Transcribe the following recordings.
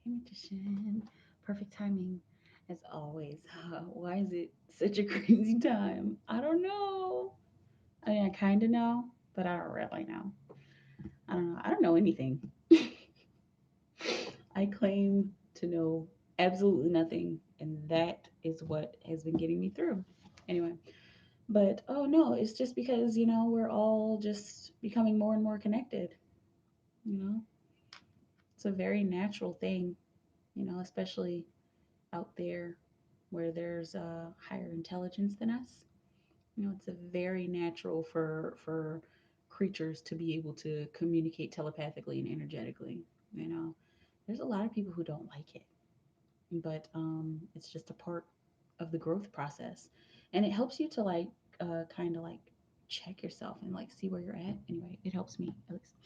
Hey, magician. Perfect timing, as always. Why is it such a crazy time? I don't know. I mean, I kind of know, but I don't really know. I don't know. I don't know anything. I claim to know absolutely nothing, and that is what has been getting me through. Anyway, but oh no, it's just because, we're all just becoming more and more connected. You know, it's a very natural thing, especially out there where there's a higher intelligence than us. It's a very natural for creatures to be able to communicate telepathically and energetically. You know, there's a lot of people who don't like it, but it's just a part of the growth process, and it helps you to like kind of like check yourself and like see where you're at. Anyway, it helps me at least.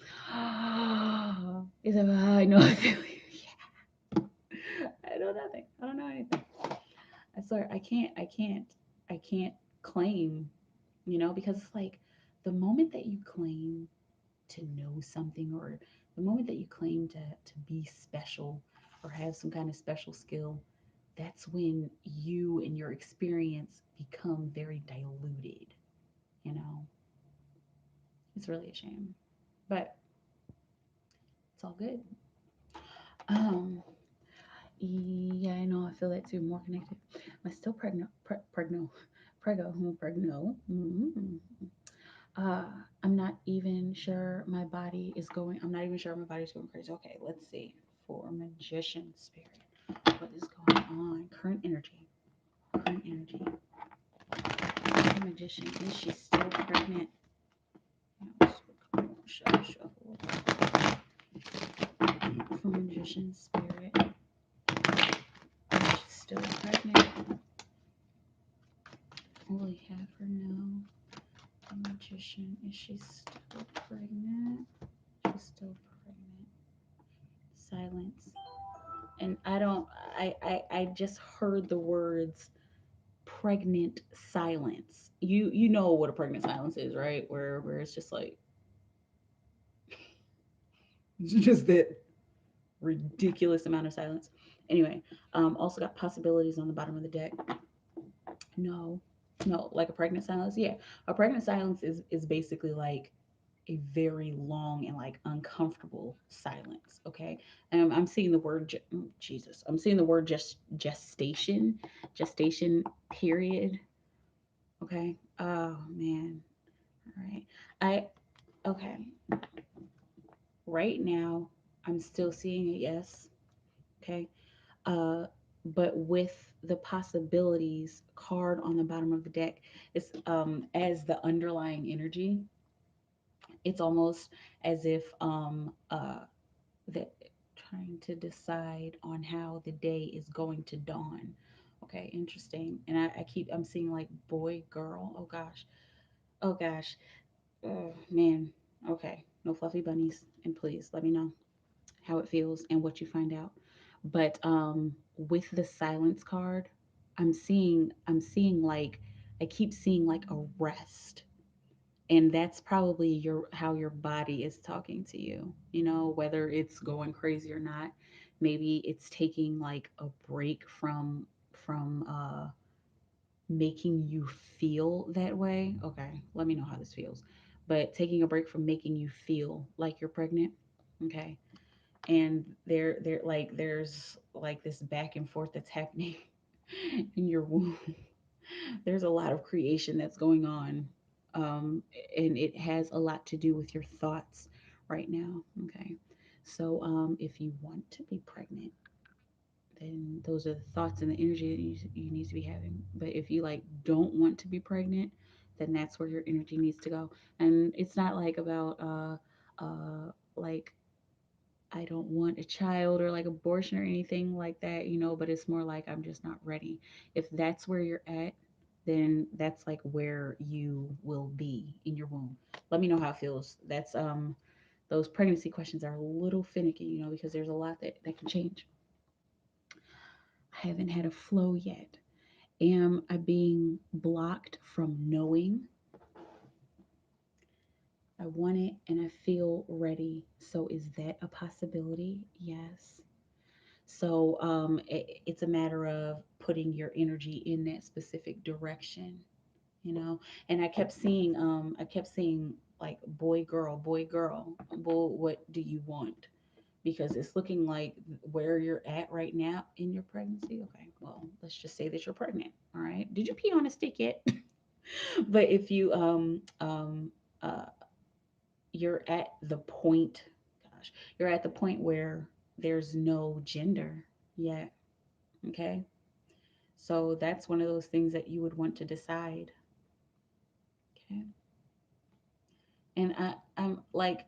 Is that I know I feel you. Yeah. I know nothing. I don't know anything. I swear I can't claim, because it's like the moment that you claim to know something, or the moment that you claim to be special or have some kind of special skill, that's when you and your experience become very diluted, you know. It's really a shame. But it's all good. Um yeah, I know, I feel that too, more connected. Am I still pregnant? Pregno. Uh, I'm not even sure my body is going. I'm not even sure my body's going crazy. Okay, let's see. For magician spirit, what is going on? Current energy. Current energy. For magician, is she still pregnant? Shuffle. For magician spirit, is she still pregnant? Will we have her know? For magician, is she still pregnant? She's still pregnant. Silence. And I don't. I just heard the words pregnant silence. You know what a pregnant silence is, right? Where it's just like just that ridiculous amount of silence. Anyway, also got possibilities on the bottom of the deck. No, no, like a pregnant silence. Yeah, a pregnant silence is basically like a very long and like uncomfortable silence. Okay, I'm seeing the word Jesus. I'm seeing the word just gestation period. Okay. Oh man. All right. I okay. Right now, I'm still seeing a yes. Okay. Uh, but with the possibilities card on the bottom of the deck, it's as the underlying energy. It's almost as if that trying to decide on how the day is going to dawn. Okay, interesting. And I'm seeing like boy, girl. Oh gosh. Oh gosh. Oh man. Okay. No fluffy bunnies. And please let me know how it feels and what you find out. But with the silence card, I'm seeing like I keep seeing like a rest. And that's probably your how your body is talking to you. Whether it's going crazy or not. Maybe it's taking like a break from making you feel that way. Okay, let me know how this feels. But taking a break from making you feel like you're pregnant. Okay, and there's like this back and forth that's happening in your womb. There's a lot of creation that's going on, and it has a lot to do with your thoughts right now. Okay, so if you want to be pregnant, then those are the thoughts and the energy that you need to be having. But if you like don't want to be pregnant, then that's where your energy needs to go. And it's not like about like I don't want a child or like abortion or anything like that, but it's more like I'm just not ready. If that's where you're at, then that's like where you will be in your womb. Let me know how it feels. That's those pregnancy questions are a little finicky, because there's a lot that can change. I haven't had a flow yet. Am I being blocked from knowing? I want it and I feel ready. So is that a possibility? Yes. So it's a matter of putting your energy in that specific direction, you know. And I kept seeing like boy girl, boy, what do you want? Because it's looking like where you're at right now in your pregnancy. Okay, well, let's just say that you're pregnant. All right. Did you pee on a stick yet? But if you uh you're at the point, gosh, you're at the point where there's no gender yet. Okay. So that's one of those things that you would want to decide. Okay. And I'm like,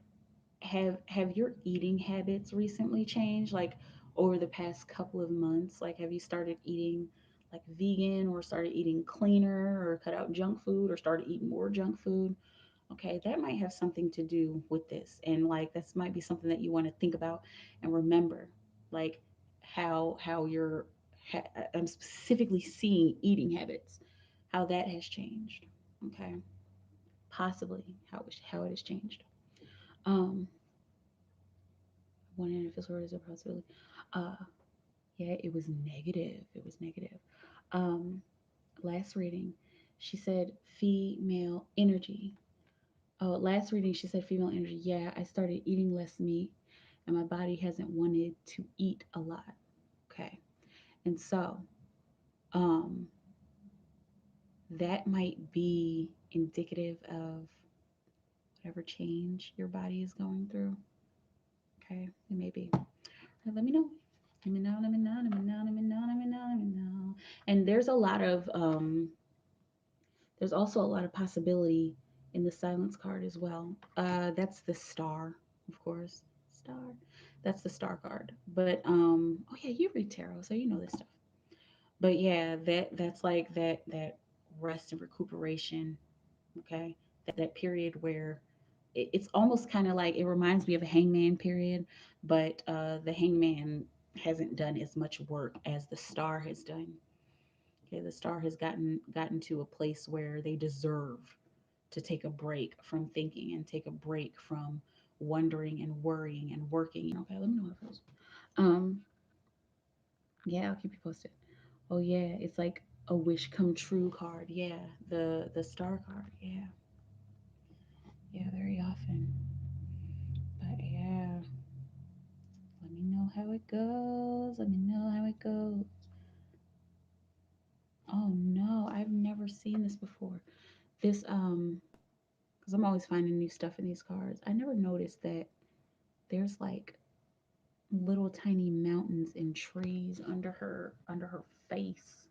have your eating habits recently changed? Like over the past couple of months? Like have you started eating like vegan, or started eating cleaner, or cut out junk food, or started eating more junk food? Okay, that might have something to do with this. And like this might be something that you want to think about and remember. Like how you're I'm specifically seeing eating habits, how that has changed. Okay, possibly how it has changed. Um, wondering if this word is a possibility. Uh, yeah, it was negative. It was negative. Um, last reading, she said female energy. Oh, last reading, she said female energy. Yeah, I started eating less meat, and my body hasn't wanted to eat a lot. Okay, and so um, that might be indicative of whatever change your body is going through. Okay, it may be. Let me know. Let me know. Let me know. Let me know. Let me know. Let me know. Let me know. And there's also a lot of possibility in the silence card as well. That's the star, of course. Star. That's the star card. But oh yeah, you read tarot, so you know this stuff. But yeah, that's like that rest and recuperation. Okay, that period where it's almost kind of like, it reminds me of a hangman period, but the hangman hasn't done as much work as the star has done. Okay, the star has gotten to a place where they deserve to take a break from thinking and take a break from wondering and worrying and working. Okay, let me know what it feels. Um, yeah, I'll keep you posted. Oh yeah, it's like a wish come true card. Yeah, the star card. Yeah, yeah, very often. But yeah, let me know how it goes. Let me know how it goes. Oh no, I've never seen this before. This because I'm always finding new stuff in these cards. I never noticed that there's like little tiny mountains and trees under her face.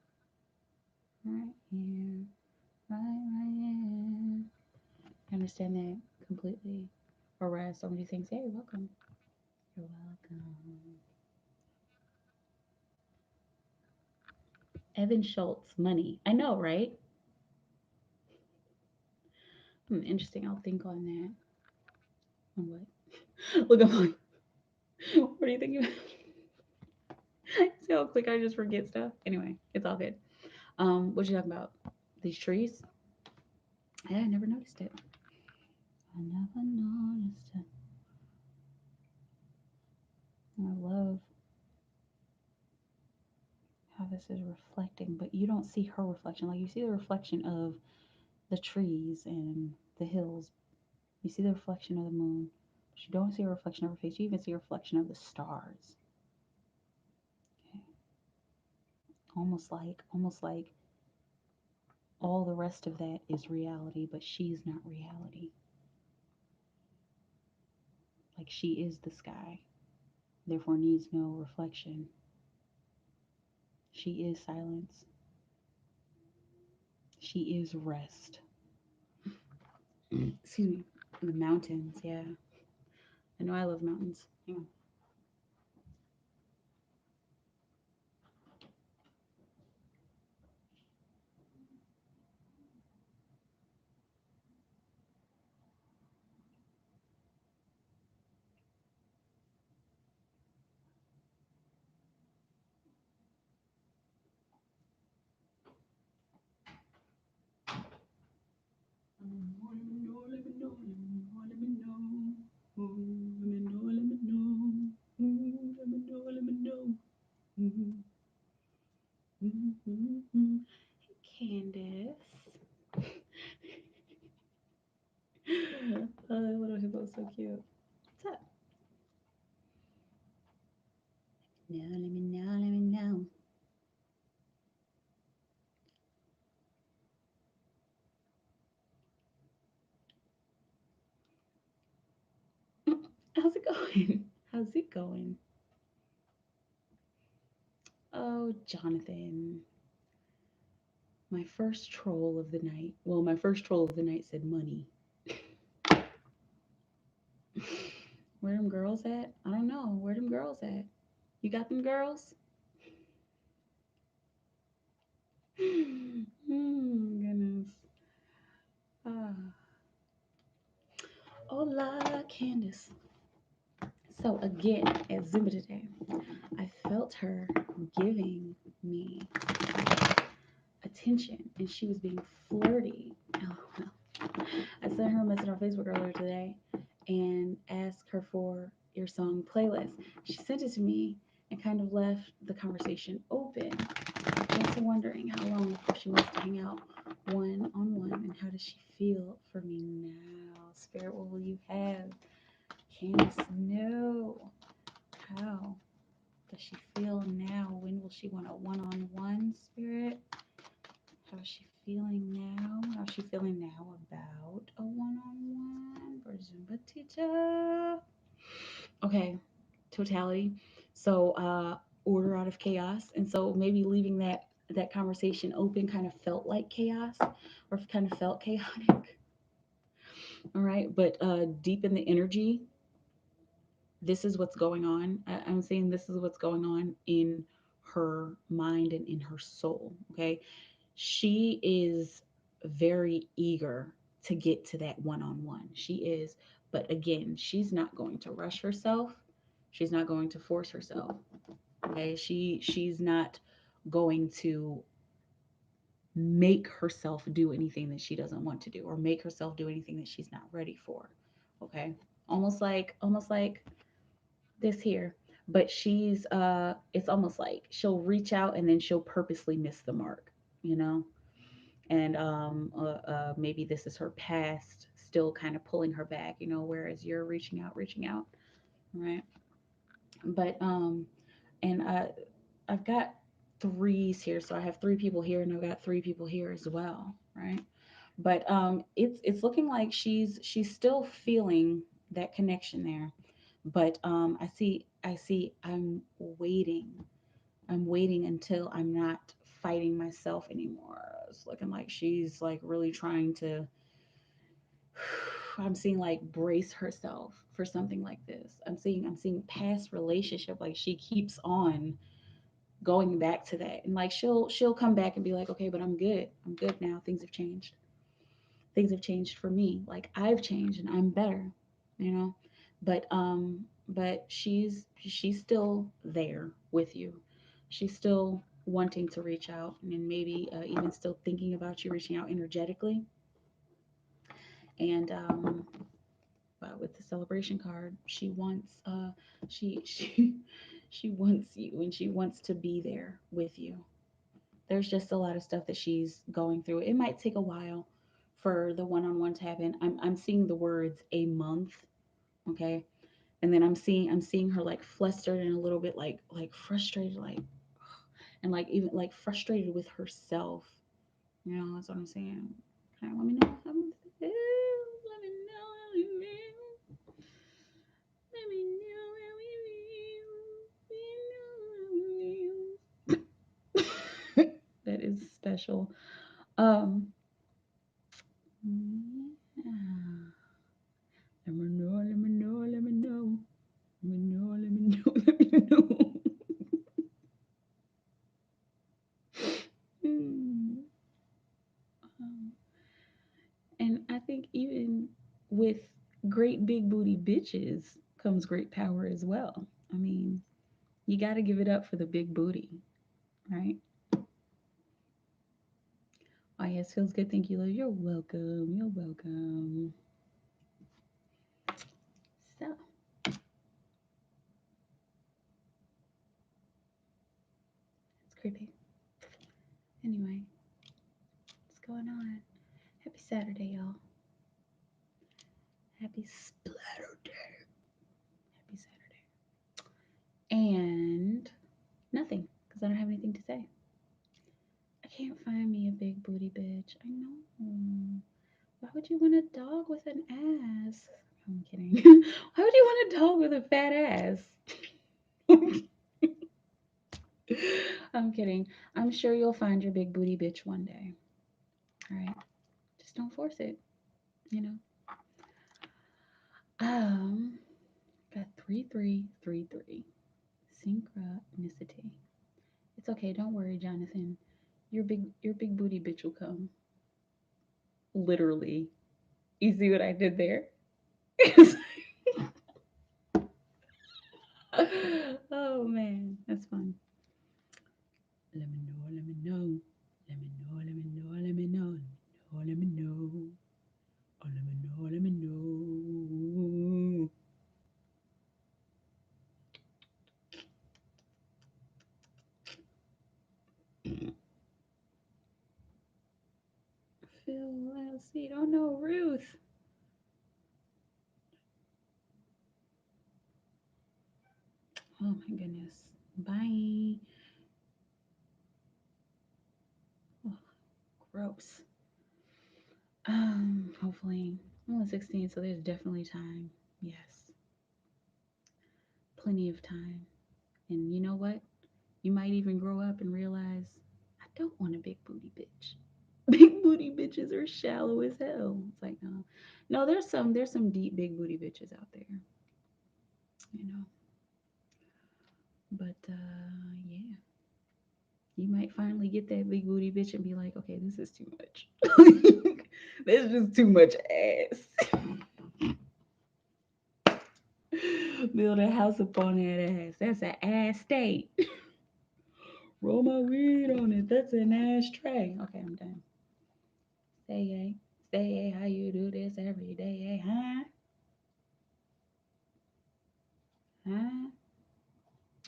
Right here. Right here. I understand that completely. Whereas so many things, hey, you're welcome. You're welcome. Evan Schultz, money. I know, right? Interesting. I'll think on that. On what? Look, I'm like, what do you think? See how quick I just forget stuff? Anyway, it's all good. What you talking about? These trees? Yeah, I never noticed it. I never noticed it. I love how this is reflecting, but you don't see her reflection. Like you see the reflection of the trees and the hills. You see the reflection of the moon, but you don't see a reflection of her face. You even see a reflection of the stars. Okay. Almost like all the rest of that is reality, but she's not reality. Like she is the sky, therefore needs no reflection. She is silence. She is rest. Excuse me. The mountains, yeah. I know I love mountains. Hang on. Let me know, let me know, let me know, let me know. Ooh, let me know, let me know. Ooh, let me know, let me know. cute. What's up? No, let me know, let me know. How's it going? How's it going? Oh, Jonathan. My first troll of the night. Well, my first troll of the night said money. Where them girls at? I don't know. Where them girls at? You got them girls? Goodness. Ah. Hola, Candace. So again, at Zumba today, I felt her giving me attention, and she was being flirty. Oh, well. I sent her a message on Facebook earlier today and asked her for your song playlist. She sent it to me and kind of left the conversation open. I'm also wondering how long before she wants to hang out one on one, and how does she feel for me now? Spirit, what will you have? Candace, no. How does she feel now? When will she want a one on one, Spirit? How's she feeling now? How's she feeling now about a one on one for Zumba teacher? Okay, totality. So, order out of chaos. And so maybe leaving that conversation open kind of felt like chaos, or kind of felt chaotic. All right, but deep in the energy, this is what's going on. I'm saying this is what's going on in her mind and in her soul. Okay, she is very eager to get to that one on one. She is, but again, she's not going to rush herself. She's not going to force herself. Okay, she's not going to make herself do anything that she doesn't want to do, or make herself do anything that she's not ready for. Okay, almost like this here. But she's it's almost like she'll reach out and then she'll purposely miss the mark, you know. And maybe this is her past still kind of pulling her back, you know, whereas you're reaching out, right? But and I've got threes here, so I have three people here, and I've got three people here as well, right? But it's looking like she's still feeling that connection there. But I see I'm waiting until I'm not fighting myself anymore. It's looking like she's like really trying to, I'm seeing like brace herself for something like this. I'm seeing past relationship, like she keeps on going back to that. And like she'll come back and be like, "Okay, but I'm good. I'm good now. Things have changed. Things have changed for me. Like I've changed and I'm better." You know? But she's still there with you. She's still wanting to reach out, and maybe even still thinking about you, reaching out energetically. And but with the celebration card, she she wants you, and she wants to be there with you. There's just a lot of stuff that she's going through. It might take a while for the one-on-one to happen. I'm seeing the words a month, okay? And then I'm seeing her like flustered and a little bit like frustrated, like, and like even like frustrated with herself. You know, that's what I'm saying. Kind of let me know how I'm feeling. Let me know how you feel. Let me know how you feel. That is special. Um, yeah. Let me know, let me know, let me know. Let me know, let me know, let me know. Hmm. Um, and I think even with great big booty bitches comes great power as well. I mean, you got to give it up for the big booty, right? Oh, yes, feels good. Thank you, love. You're welcome. You're welcome. So, it's creepy. Anyway, what's going on? Happy Saturday, y'all. Happy Splatter Day. Happy Saturday. And nothing, because I don't have anything to say. I can't find me a big booty bitch. I know. Why would you want a dog with an ass? I'm kidding. Why would you want a dog with a fat ass? I'm kidding. I'm sure you'll find your big booty bitch one day. All right. Just don't force it, you know. Um, got 3333. Synchronicity. It's okay, don't worry, Jonathan. Your big booty bitch will come. Literally. You see what I did there? Oh man, that's fun. Let me know, let me know. Let me know, let me know, let me know, let me know. Oh, let me know, let me know. Phil, let's see. Don't know Ruth. Oh my goodness. Bye. Oh, gross. Hopefully. I'm only 16, so there's definitely time. Yes. Plenty of time. And you know what? You might even grow up and realize I don't want a big booty bitch. Big booty bitches are shallow as hell. It's like no, no. There's some deep big booty bitches out there, you know. But yeah, you might finally get that big booty bitch and be like, okay, this is too much. There's just too much ass. Build a house upon that ass. That's an ass state. Roll my weed on it. That's an ashtray. Okay, I'm done. Say hey. Say hey, how you do this every day? Hey, huh? Huh?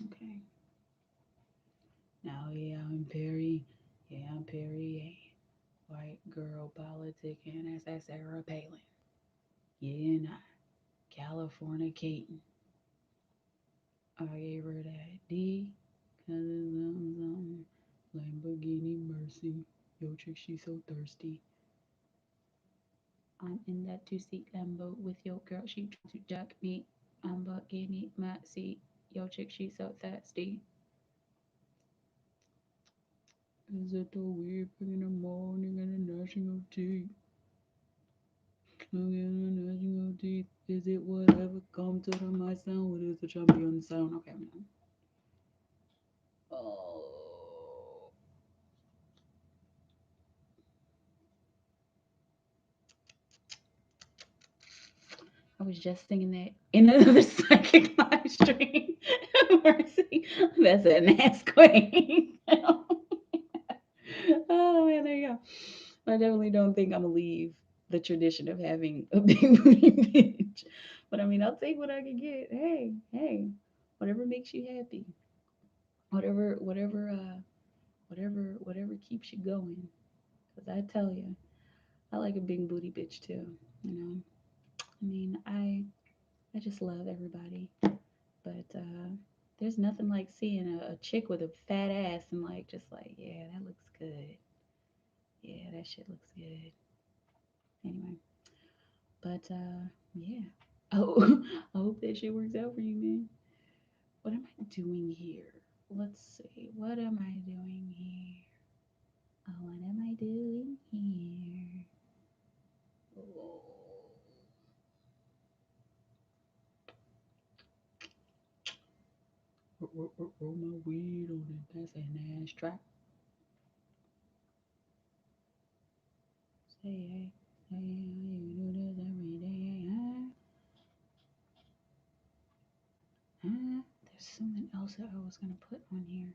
Okay. Now, yeah, I'm Perry a white girl politicking as Sarah Palin. Yeah, nah. Californicating. I gave her that D, cause it's something. Lamborghini Mercy. Yo, chick, she so thirsty. I'm in that two-seat Lambo with your girl. She trying to jack me. I'm Lamborghini my seat. Yo, chick, she so thirsty. Is it the weird in the morning and the gnashing of teeth? Again, the gnashing of teeth. Is it whatever comes to the my sound? What is the champion sound? Okay, I'm done. Oh. I was just singing that in another psychic live stream. Mercy. That's an ass queen. Oh man, there you go. I definitely don't think I'm gonna leave the tradition of having a big booty bitch. But I mean, I'll take what I can get. Hey, hey, whatever makes you happy. Whatever keeps you going. Cause I tell you, I like a big booty bitch too. You know, I mean, I just love everybody. But there's nothing like seeing a chick with a fat ass and like just like, yeah, that looks good. Yeah, that shit looks good. Anyway, but yeah. Oh, I hope that shit works out for you, man. What am I doing here? Let's see. What am I doing here? Oh, what am I doing here? Oh, roll my weed on it. That's a nice track. Say hey, say how you do this every day. Huh? Huh? There's something else that I was gonna put on here.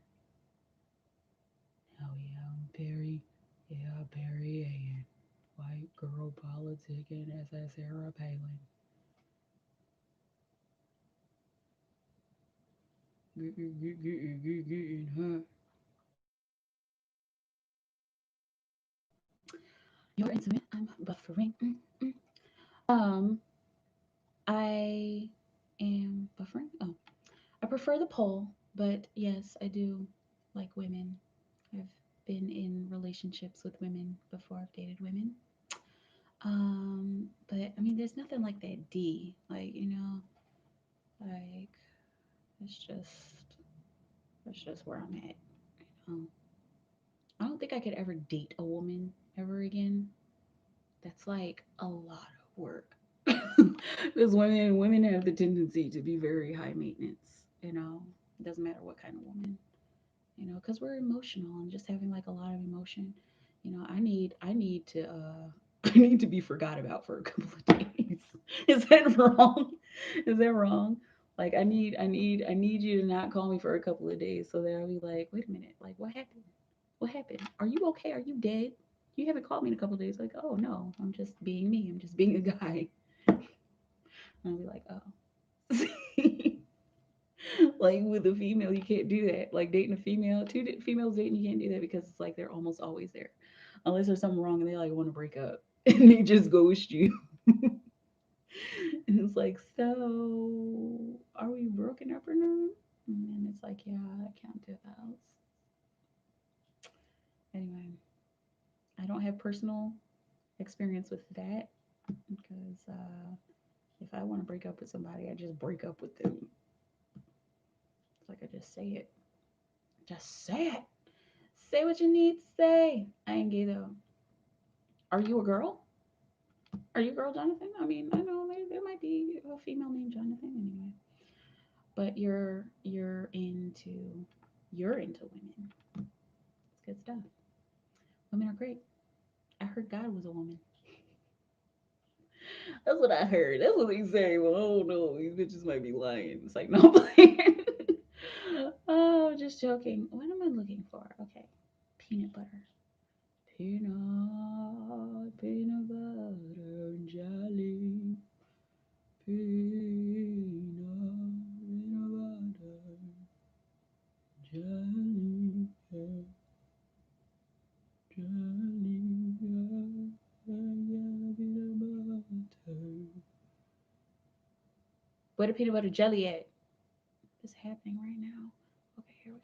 Oh yeah, I'm Perry. Yeah, Perry and white girl politicking as a Sarah Palin. Getting hot. You're intimate. I'm buffering. Mm. Um. I am buffering. Oh, I prefer the poll, but yes, I do like women. I've been in relationships with women before. I've dated women. But I mean, there's nothing like that D. Like, like it's just that's just where I'm at. Um, I don't think I could ever date a woman ever again. That's like a lot of work. Because women have the tendency to be very high maintenance. It doesn't matter what kind of woman. Because we're emotional and just having like a lot of emotion. I need to I need to be forgot about for a couple of days. Is that wrong? Is that wrong? Like I need you to not call me for a couple of days so that I'll be like, wait a minute, like what happened? What happened? Are you okay? Are you dead? You haven't called me in a couple of days. Like, oh no, I'm just being me. I'm just being a guy. And I'll be like, oh. Like with a female, you can't do that. Like dating a female, females dating, you can't do that because it's like they're almost always there, unless there's something wrong and they like want to break up and they just ghost you. And it's like, so are we broken up or not? And then it's like, yeah, I can't do that. Anyway, I don't have personal experience with that because if I want to break up with somebody, I just break up with them. It's like I just say it. Just say it. Say what you need to say. I ain't gay though. Are you a girl? Are you a girl, Jonathan? I mean, I know there might be a female named Jonathan anyway. But you're into women. It's good stuff. Women are great. I heard God was a woman. That's what I heard. That's what they say. Well, I don't know. These bitches might be lying. It's like, no, I'm playing. Oh, just joking. What am I looking for? Okay. Peanut butter. Peanut butter jelly. Peanut butter jelly. Jelly. Peanut butter. Where the peanut butter jelly at? It's happening right now. Okay, here we go.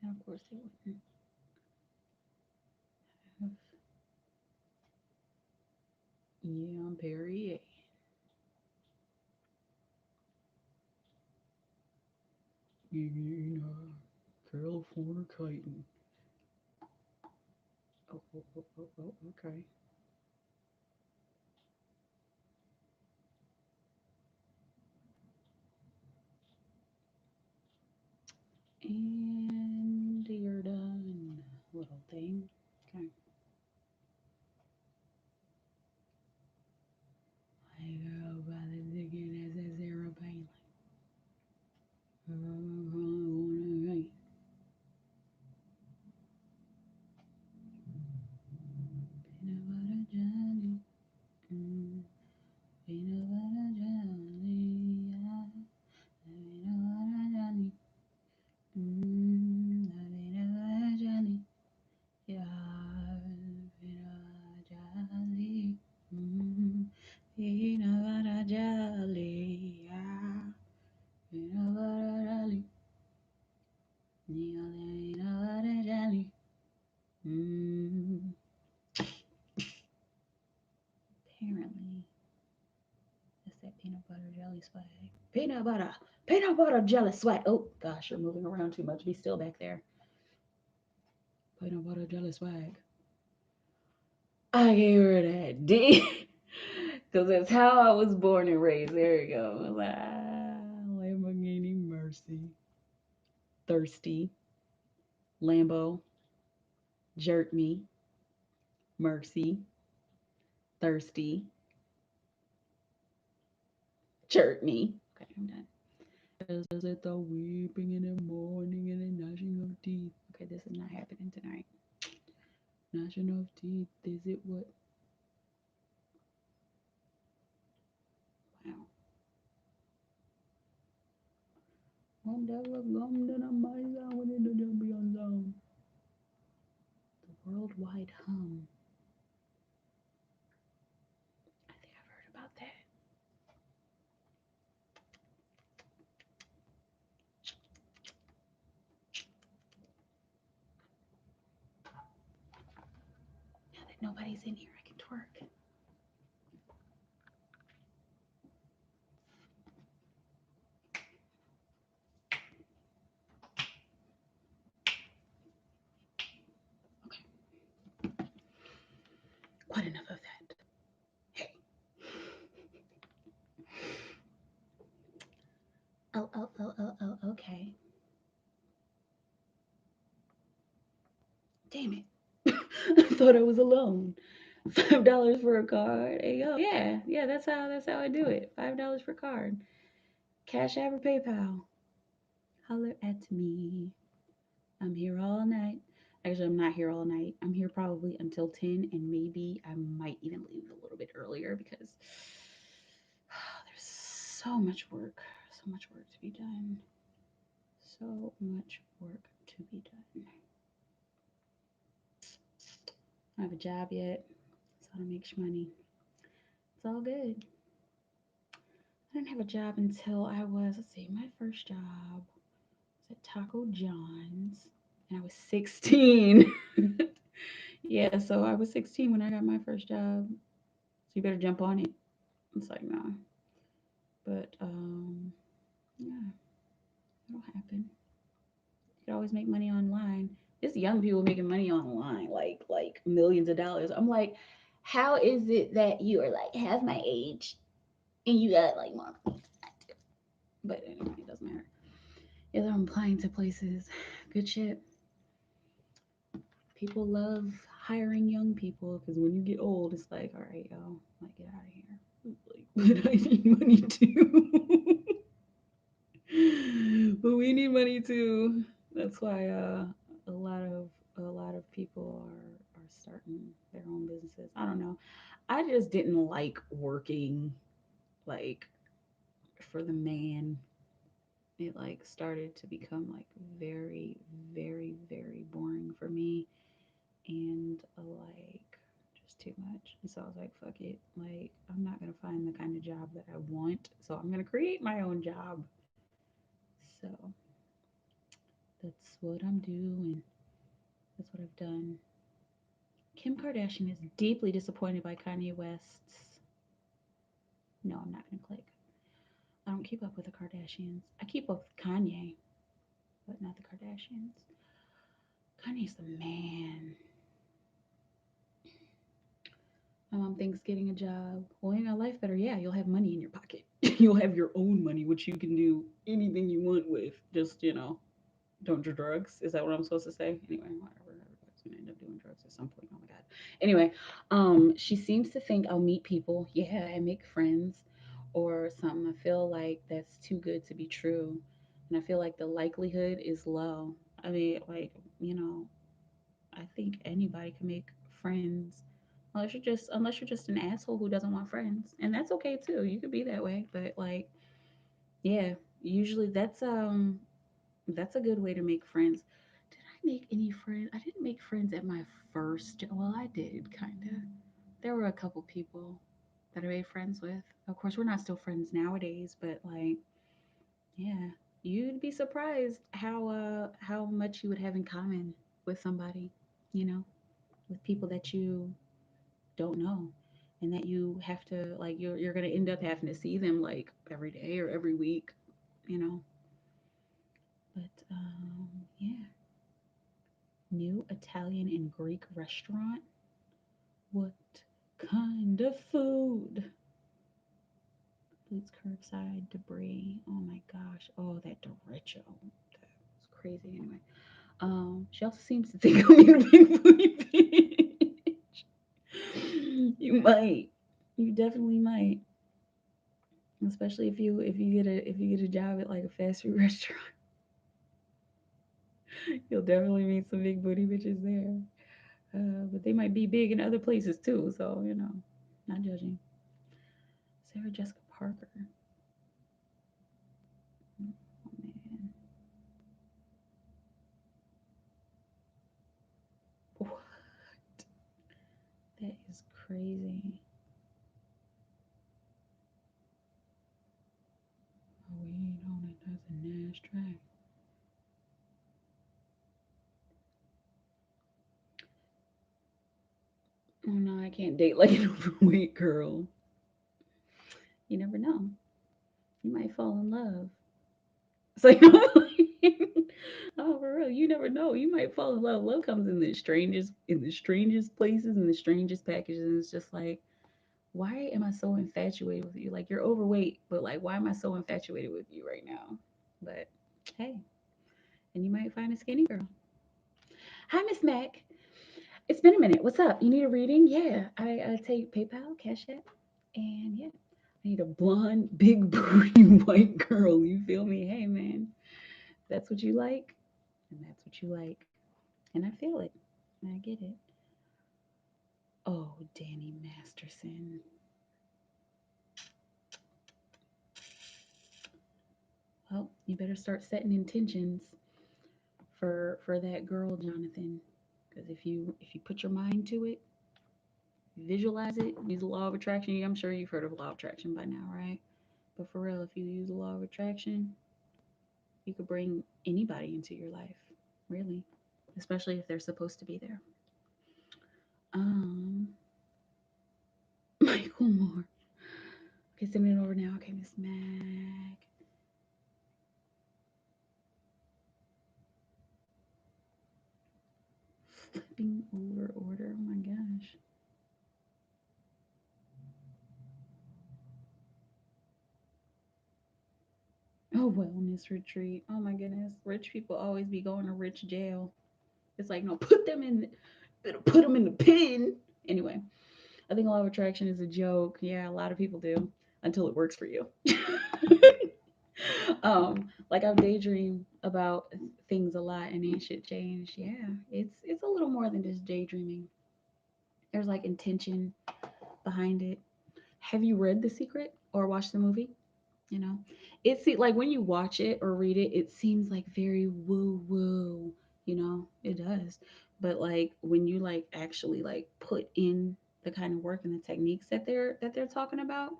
And of course, they wouldn't have Yam Perrier. California chitin. Oh, okay. And you're done, little thing. Okay. My girl by the digging as a zero pain. Peanut butter jelly. Mm, peanut butter jelly. Yeah. Peanut butter jelly. Peanut butter jelly. Yeah. Peanut butter jelly. Mm, peanut butter jelly. Yeah. Peanut butter jelly. Peanut butter jelly. Mm, apparently, it's that peanut butter jelly swag. Peanut butter jelly swag. Oh gosh, you're moving around too much. Be still back there. Peanut butter jelly swag. I gave her that D. Because that's how I was born and raised. There you go. Lamborghini Mercy. Thirsty. Lambo. Jerk me. Mercy. Thirsty. Jerk me. Okay, I'm done. Is it the weeping in the morning and the gnashing of teeth? Okay, this is not happening tonight. Gnashing of teeth. Is it what? Wow. One double gum, then I might sound when it don't be on zone. The worldwide hum. I think I've heard about that. Nobody's in here. I can twerk. Okay, quite enough of that. Hey. Okay. Damn it. I thought I was alone. $5 for a card. Hey yo. Yeah, that's how I do it. $5 for card. Cash App or PayPal. Holler at me. I'm here all night. Actually, I'm not here all night. I'm here probably until 10, and maybe I might even leave a little bit earlier because there's so much work. So much work to be done. So much work to be done. I don't have a job yet, so I don't make money. It's all good. I didn't have a job until I was, let's see, my first job was at Taco John's, and I was 16. Yeah, so I was 16 when I got my first job. So you better jump on it. It's like, nah. But yeah, it'll happen. You can always make money online. There's young people making money online, like millions of dollars. I'm like, how is it that you are like half my age and you got like more money than I do? But anyway, it doesn't matter. Yeah, I'm applying to places. Good shit. People love hiring young people because when you get old, it's like, all right, yo, like get out of here. Like, but I need money too. But we need money too. That's why a lot of people are starting their own businesses. I don't know. I just didn't like working like for the man. It like started to become like very, very, very boring for me and like just too much. And so I was like, fuck it. Like I'm not gonna find the kind of job that I want. So I'm gonna create my own job. So that's what I'm doing. That's what I've done. Kim Kardashian is deeply disappointed by Kanye West's. No, I'm not going to click. I don't keep up with the Kardashians. I keep up with Kanye, but not the Kardashians. Kanye's the man. My mom thinks getting a job will make my life better. Yeah, you'll have money in your pocket. You'll have your own money, which you can do anything you want with. Just, don't do drugs. Is that what I'm supposed to say? Anyway, whatever. Everybody's gonna end up doing drugs at some point. Oh my god. Anyway, she seems to think I'll meet people, yeah, and make friends or something. I feel like that's too good to be true. And I feel like the likelihood is low. I mean, like, you know, I think anybody can make friends unless you're just an asshole who doesn't want friends. And that's okay too. You could be that way. But like, yeah, usually that's a good way to make friends. Did I make any friends? I didn't make friends at my first. Well, I did kind of. There were a couple people that I made friends with. Of course, we're not still friends nowadays, but like, yeah, you'd be surprised how much you would have in common with somebody, you know, with people that you don't know and that you have to like you're going to end up having to see them like every day or every week, you know. But yeah. New Italian and Greek restaurant. What kind of food? Boots curbside debris. Oh my gosh. Oh, that derecho. That was crazy. Anyway, she also seems to think I'm a big booty bitch. You might. You definitely might. Especially if you get a job at like a fast food restaurant, you'll definitely meet some big booty bitches there. But they might be big in other places too. So not judging. Sarah Jessica Parker. Oh man, what? That is crazy. Oh, we ain't on it. That's a nice track. can't date like an overweight girl. You never know. You might fall in love. It's like, oh, for real, you never know. You might fall in love. Love comes in the strangest places, in the strangest packages, and it's just like, why am I so infatuated with you? Like you're overweight, but like, why am I so infatuated with you right now? But hey, and you might find a skinny girl. Hi, Miss Mac. It's been a minute. What's up? You need a reading? Yeah, I take PayPal, Cash App, and yeah, I need a blonde, big booty white girl. You feel me? Hey, man, that's what you like, and that's what you like, and I feel it. I get it. Oh, Danny Masterson. Well, you better start setting intentions for that girl, Jonathan. Because if you put your mind to it, visualize it, use the law of attraction. I'm sure you've heard of law of attraction by now, right? But for real, if you use the law of attraction, you could bring anybody into your life, really, especially if they're supposed to be there. Um, Michael Moore. Okay, send it over now. Okay, Miss Mac. Flipping over order. Oh my gosh. Oh, wellness retreat. Oh my goodness. Rich people always be going to rich jail. It's like, no, put them in the pen. Anyway, I think law of attraction is a joke. Yeah, a lot of people do until it works for you. Like I've daydreamed about things a lot and ain't shit changed. Yeah, it's a little more than just daydreaming. There's like intention behind it. Have you read The Secret or watched the movie? You know, it's like when you watch it or read it, it seems like very woo woo. You know, it does. But like when you like actually like put in the kind of work and the techniques that they're talking about,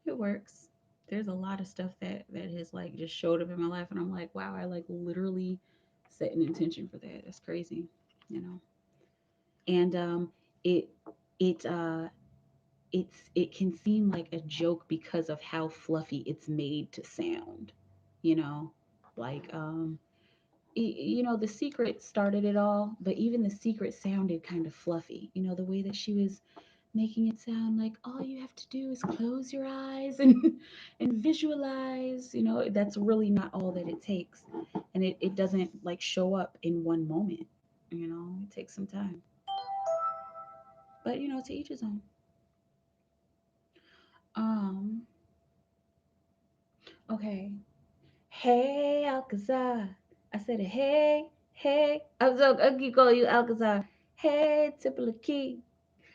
it works. There's a lot of stuff that has like just showed up in my life, and I'm like, wow, I like literally set an intention for that. That's crazy, you know. And it it it can seem like a joke because of how fluffy it's made to sound, you know, like you know, The Secret started it all, but even The Secret sounded kind of fluffy, you know, the way that she was making it sound like all you have to do is close your eyes and and visualize, you know, that's really not all that it takes, and it doesn't like show up in one moment, you know, it takes some time, but you know, to each his own. um okay. Hey, Alcazar. I said, hey, hey. I keep calling you Alcazar. Hey, Triple Key.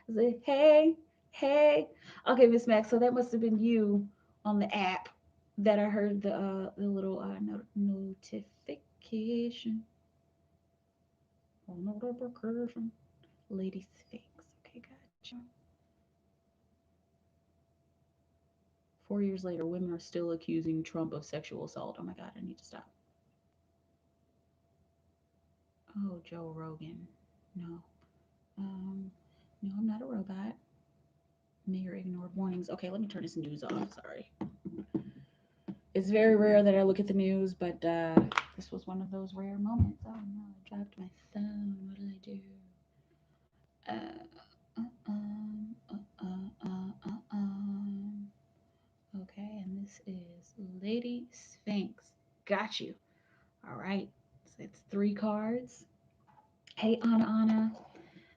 I said, hey, hey. Okay, Miss Max. So that must have been you on the app that I heard the little notification. Oh, notification. Lady Sphinx. Okay, gotcha. 4 years later, women are still accusing Trump of sexual assault. Oh my God, I need to stop. Oh, Joe Rogan. No. Um, no, I'm not a robot. Mayor ignored warnings. Okay, let me turn this news off. Sorry. It's very rare that I look at the news, but this was one of those rare moments. Oh no, I dropped my phone. What did I do? Okay, and this is Lady Sphinx. Got you. All right. So it's three cards. Hey, Anna.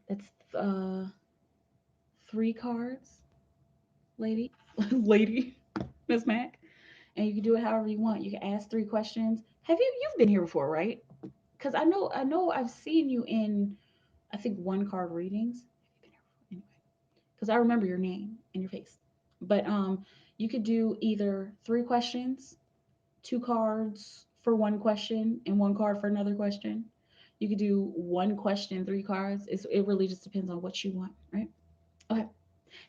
That's three cards, lady. Lady. Miss Mac. And you can do it however you want. You can ask three questions. You've been here before, right? Because I know I've seen you in I think one card readings. Have you been here before? Anyway, because I remember your name and your face. But you could do either three questions, two cards for one question, and one card for another question. You could do one question, three cards. It really just depends on what you want, right? Okay.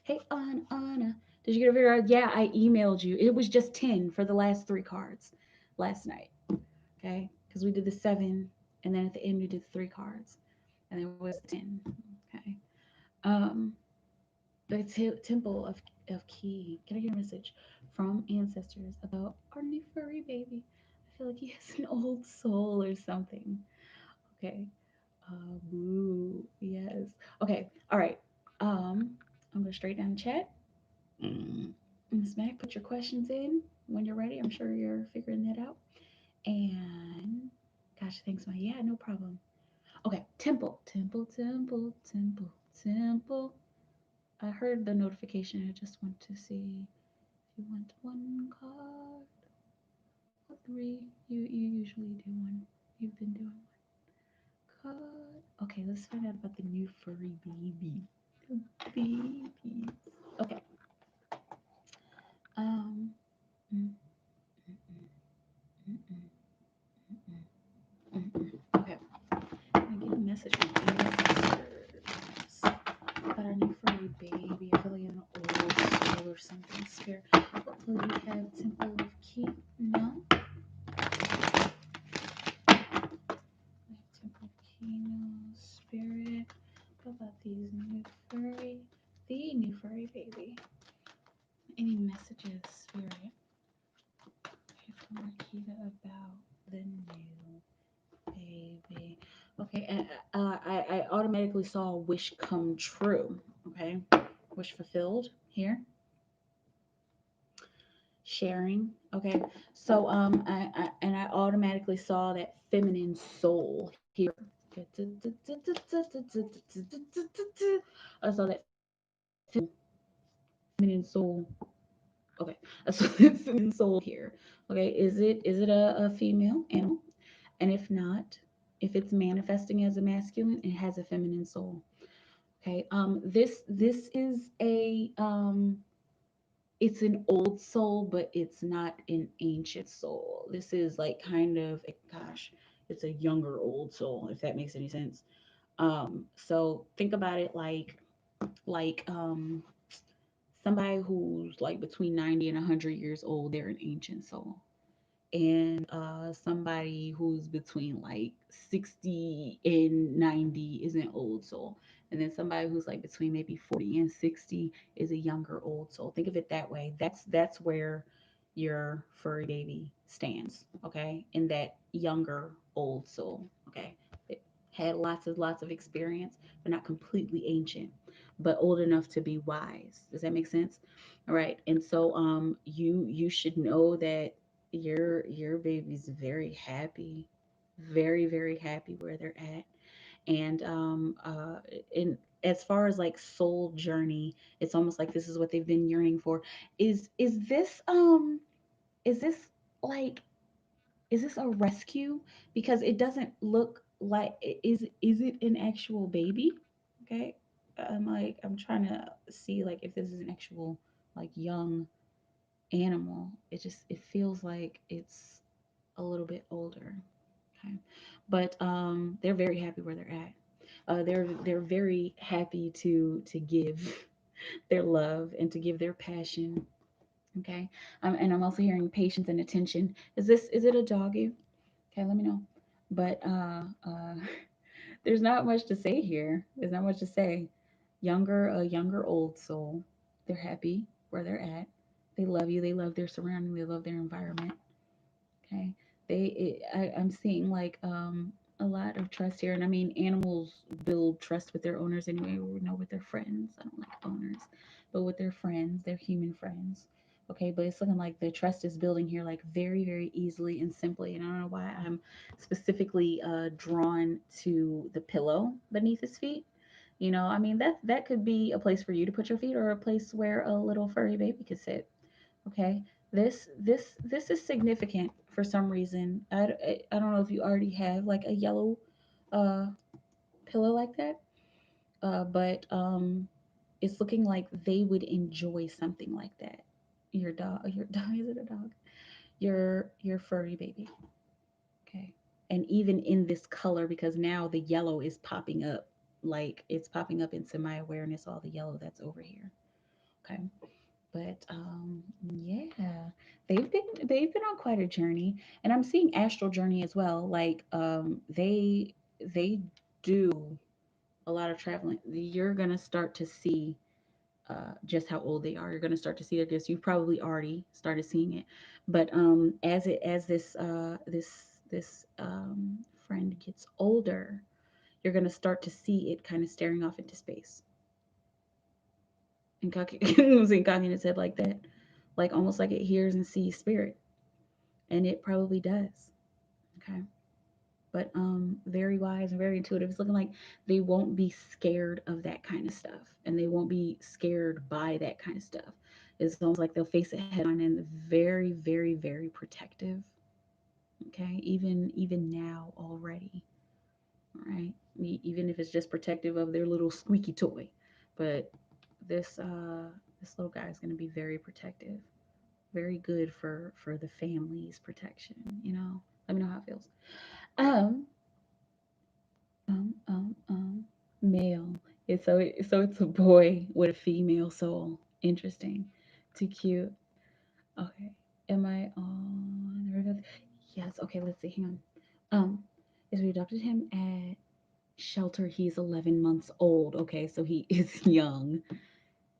Hey, Anna, did you get a figure out? Yeah, I emailed you. It was just 10 for the last three cards last night. Okay. Because we did the seven, and then at the end, we did the three cards, and it was 10. Okay. Um, The temple of Ki. Can I get a message from ancestors about our new furry baby? I feel like he has an old soul or something. Okay. Boo. Yes. Okay. All right. I'm going straight down the chat. Mm. Miss Mac, put your questions in when you're ready. I'm sure you're figuring that out. And gosh, thanks, my yeah, no problem. Okay, temple, temple, temple, temple, temple. I heard the notification. I just want to see if you want one card or three. You usually do one. You've been doing one card. Okay, let's find out about the new furry baby. The babies. Okay. Um. mm, mm, mm, mm, mm, Okay. I get a message from ancestors about our new furry baby. I feel like an old soul or something. Spirit. Hopefully we have Temple of Key. No. We have Temple of Key. No. Spirit. What about these new furry? The new furry baby. Any messages, Spirit? From Akita about the new baby. Okay, and I automatically saw wish come true. Okay, wish fulfilled here. Sharing. Okay, so I and I automatically saw that feminine soul here. I saw that feminine soul. Okay, I saw that feminine soul here. Okay, is it a female animal? And if not, if it's manifesting as a masculine, it has a feminine soul. Okay. This is a it's an old soul, but it's not an ancient soul. This is like kind of gosh, it's a younger old soul, if that makes any sense. So think about it like somebody who's like between 90 and 100 years old, they're an ancient soul. And somebody who's between like 60 and 90 is an old soul. And then somebody who's like between maybe 40 and 60 is a younger old soul. Think of it that way. That's where your furry baby stands, okay? In that younger old soul, okay? It had lots of experience, but not completely ancient, but old enough to be wise. Does that make sense? All right. And so you should know that your baby's very happy, very happy where they're at. And in as far as like soul journey, it's almost like this is what they've been yearning for. Is this like is this a rescue? Because it doesn't look like is it an actual baby? Okay. I'm trying to see like if this is an actual like young animal. It feels like it's a little bit older. Okay. But they're very happy where they're at. They're very happy to give their love and to give their passion. Okay. And I'm also hearing patience and attention. Is it a doggy? Okay, let me know. But there's not much to say here. There's not much to say. A younger old soul. They're happy where they're at. They love you. They love their surrounding. They love their environment. Okay. I'm seeing like a lot of trust here, and I mean animals build trust with their owners anyway. Or no, with their friends. I don't like owners, but with their friends, their human friends. Okay, but it's looking like the trust is building here like very easily and simply. And I don't know why I'm specifically drawn to the pillow beneath his feet. I mean that could be a place for you to put your feet, or a place where a little furry baby could sit. Okay, this is significant for some reason. I don't know if you already have like a yellow uh pillow like that, but it's looking like they would enjoy something like that. Your dog, is it a dog? Your furry baby. Okay, and even in this color, because now the yellow is popping up, like it's popping up into my awareness, all the yellow that's over here. Okay. But yeah, they've been on quite a journey, and I'm seeing astral journey as well. Like they do a lot of traveling. You're gonna start to see just how old they are. You're going to start to see their gifts. You've probably already started seeing it, but as this friend gets older, you're going to start to see it kind of staring off into space and cocking its head like that, like almost like it hears and sees spirit, and it probably does. Okay, but very wise and very intuitive. It's looking like they won't be scared of that kind of stuff, and they won't be scared by that kind of stuff. It's almost like they'll face it head on and very, very, very protective. Okay, even now already. All right, even if it's just protective of their little squeaky toy, but this this little guy is going to be very protective, very good for the family's protection. Let me know how it feels. Um, Male. So it's a boy with a female soul. Interesting. Too cute. Okay. Am I on the right path? Yes. Okay. Let's see. Hang on. Is we adopted him at shelter. He's 11 months old. Okay, so he is young.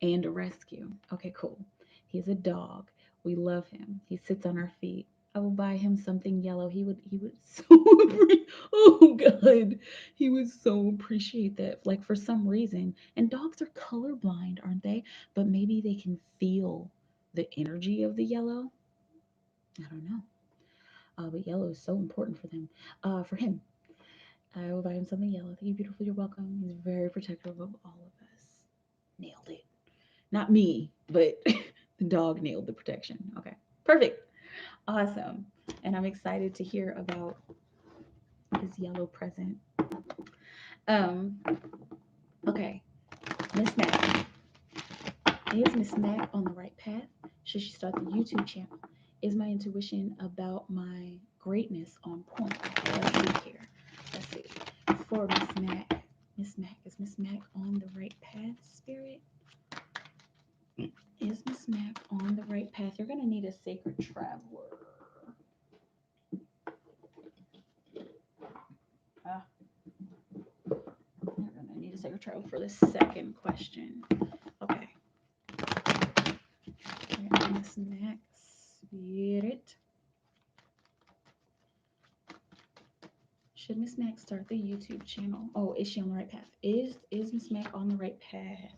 And a rescue. Okay, cool. He's a dog. We love him. He sits on our feet. I will buy him something yellow. He would so oh god. He would so appreciate that. Like for some reason. And dogs are colorblind, aren't they? But maybe they can feel the energy of the yellow. I don't know. But yellow is so important for them. For him. I will buy him something yellow. Thank you, beautiful. You're welcome. He's very protective of all of us. Nailed it. Not me, but the dog nailed the protection. Okay. Perfect. Awesome. And I'm excited to hear about his yellow present. Um, okay. Miss Mac. Is Miss Mac on the right path? Should she start the YouTube channel? Is my intuition about my greatness on point? Let's see here. Let's see. For is Miss Mac on the right path, Spirit? Is Miss Mac on the right path? You're going to need a sacred traveler. Ah, you're going to need a sacred traveler for the second question. Okay. Miss Mac, Spirit. Should Miss Mac start the YouTube channel? Oh, is she on the right path? Is Miss Mac on the right path?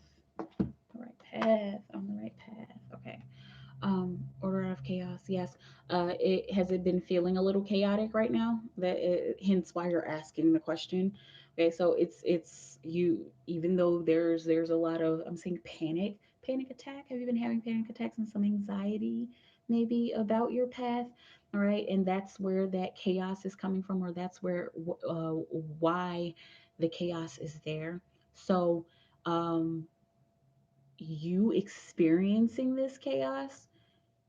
The right path. On the right path. Okay. Order out of chaos. Yes. It has it been feeling a little chaotic right now. Hence why you're asking the question. Okay, so it's you. Even though there's a lot of I'm saying panic attack. Have you been having panic attacks and some anxiety maybe about your path? All right, and that's where that chaos is coming from, or that's why the chaos is there. So, um, you experiencing this chaos,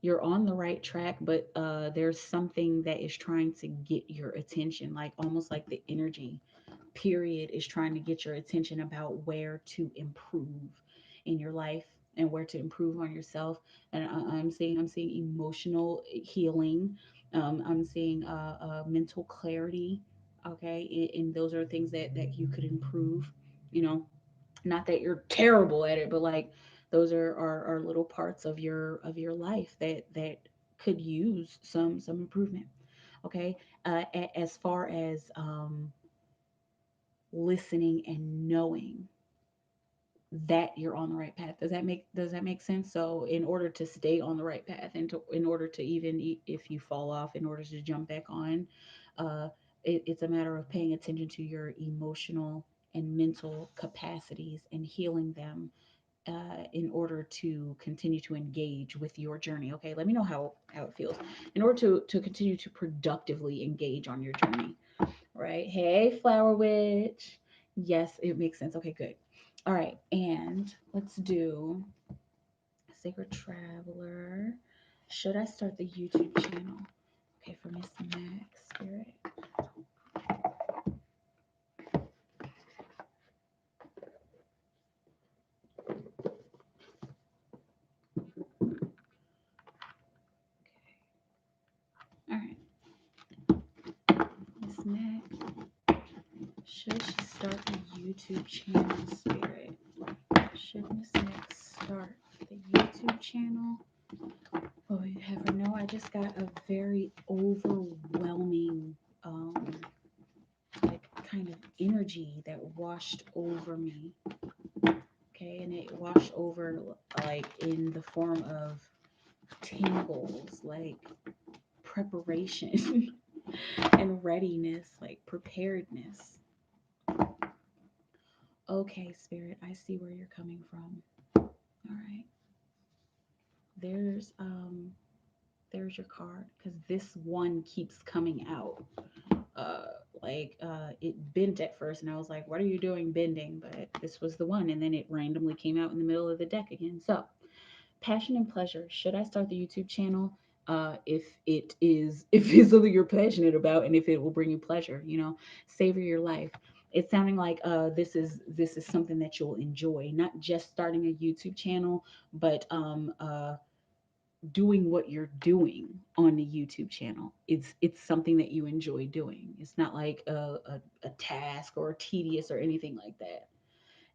you're on the right track, but there's something that is trying to get your attention, like almost like the energy period is trying to get your attention about where to improve in your life and where to improve on yourself. And I'm seeing emotional healing. I'm seeing mental clarity. Okay, and those are things that you could improve. You know, not that you're terrible at it, but like those are little parts of your life that could use some improvement. Okay, as far as listening and knowing that you're on the right path. Does that make sense? So in order to stay on the right path, and in order to even if you fall off, in order to jump back on, uh, it's a matter of paying attention to your emotional and mental capacities and healing them in order to continue to engage with your journey. Okay, let me know how it feels. In order to continue to productively engage on your journey, right? Hey, Flower Witch. Yes, it makes sense. Okay, good. All right, and let's do Sacred Traveler. Should I start the YouTube channel? Okay, for Miss Max Spirit. All right, Miss Max. Should she start the YouTube channel, Spirit? Should Miss Meg start the YouTube channel? Oh, you never know. I just got a very overwhelming, like kind of energy that washed over me. Okay, and it washed over like in the form of tingles, like preparation and readiness, like preparedness. Okay, Spirit, I see where you're coming from. All right. There's um there's your card because this one keeps coming out. Uh it bent at first and I was like, what are you doing bending? But this was the one, and then it randomly came out in the middle of the deck again. So passion and pleasure. Should I start the YouTube channel? If it is, if it's something you're passionate about, and if it will bring you pleasure, savor your life. It's sounding like this is something that you'll enjoy. Not just starting a YouTube channel, but doing what you're doing on the YouTube channel. It's something that you enjoy doing. It's not like a task or tedious or anything like that.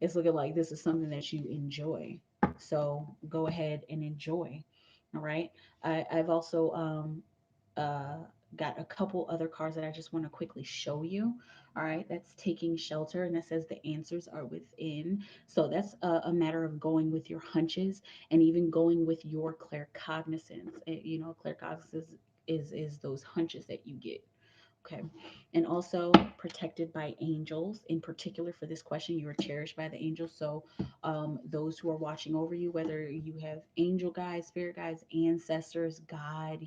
It's looking like this is something that you enjoy. So go ahead and enjoy. All right. I've also uh, got a couple other cards that I just want to quickly show you. All right. That's taking shelter, and that says the answers are within. So that's a matter of going with your hunches and even going with your claircognizance. Claircognizance is those hunches that you get. Okay. And also protected by angels. In particular, for this question, you are cherished by the angels. So, those who are watching over you, whether you have angel guides, spirit guides, ancestors, God,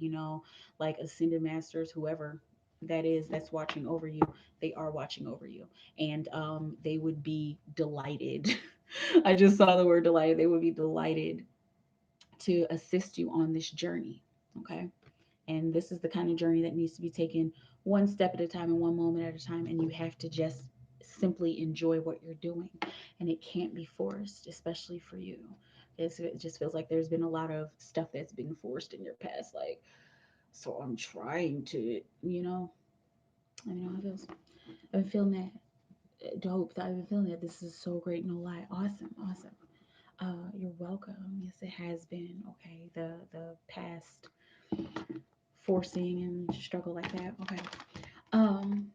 like ascended masters, whoever that is that's watching over you, they are watching over you. And they would be delighted. I just saw the word delighted. They would be delighted to assist you on this journey. Okay. And this is the kind of journey that needs to be taken one step at a time and one moment at a time. And you have to just simply enjoy what you're doing. And it can't be forced, especially for you. It just feels like there's been a lot of stuff that's been forced in your past. Like, so I'm trying to, I mean, how it feels. I've been feeling that dope. I've been feeling that. This is so great. No lie. Awesome. Awesome. You're welcome. Yes, it has been. Okay. The past forcing and struggle like that. Okay. Um,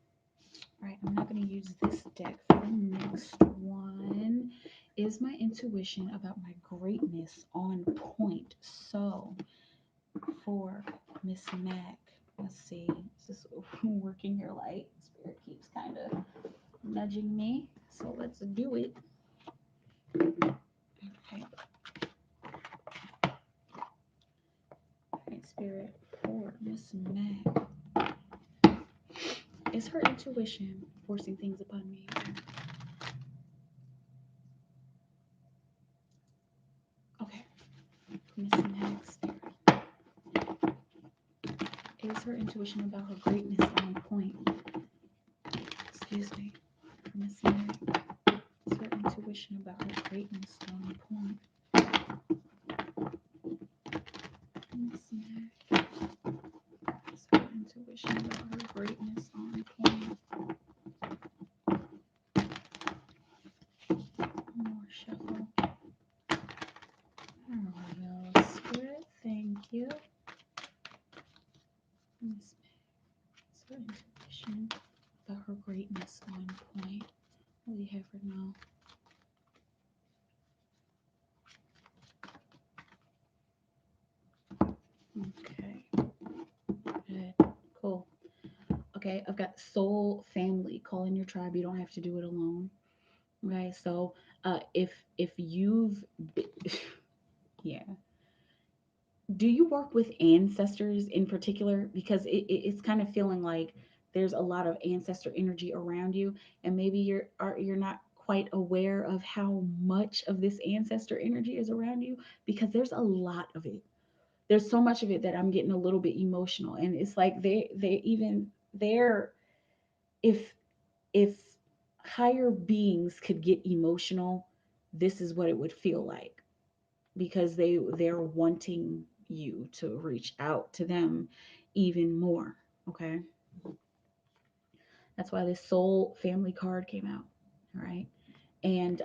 right, I'm not gonna use this deck for the next one. Is my intuition about my greatness on point? So for Miss Mac, let's see. Is this working your light? Spirit keeps kind of nudging me. So let's do it. Okay. Right, Spirit for Miss Mac. Is her intuition forcing things upon me? Okay. Miss Mac, Spirit. Is her intuition about her greatness on point? Excuse me. Miss Mary. Is her intuition about her greatness on point? Miss Mary. Is her intuition about her greatness on point? More shuffle. There we go. Spirit, thank you. Miss Mary. Is her intuition about her greatness on point? We have her now. Okay. Good. Cool. Okay, I've got soul family. Call in your tribe. You don't have to do it alone. Okay, so if you've yeah, do you work with ancestors in particular? Because it's kind of feeling like there's a lot of ancestor energy around you, and maybe you're not quite aware of how much of this ancestor energy is around you, because there's a lot of it. There's so much of it that I'm getting a little bit emotional, and it's like they even they're if if higher beings could get emotional, this is what it would feel like, because they're wanting you to reach out to them even more. Okay, that's why this soul family card came out. All right. And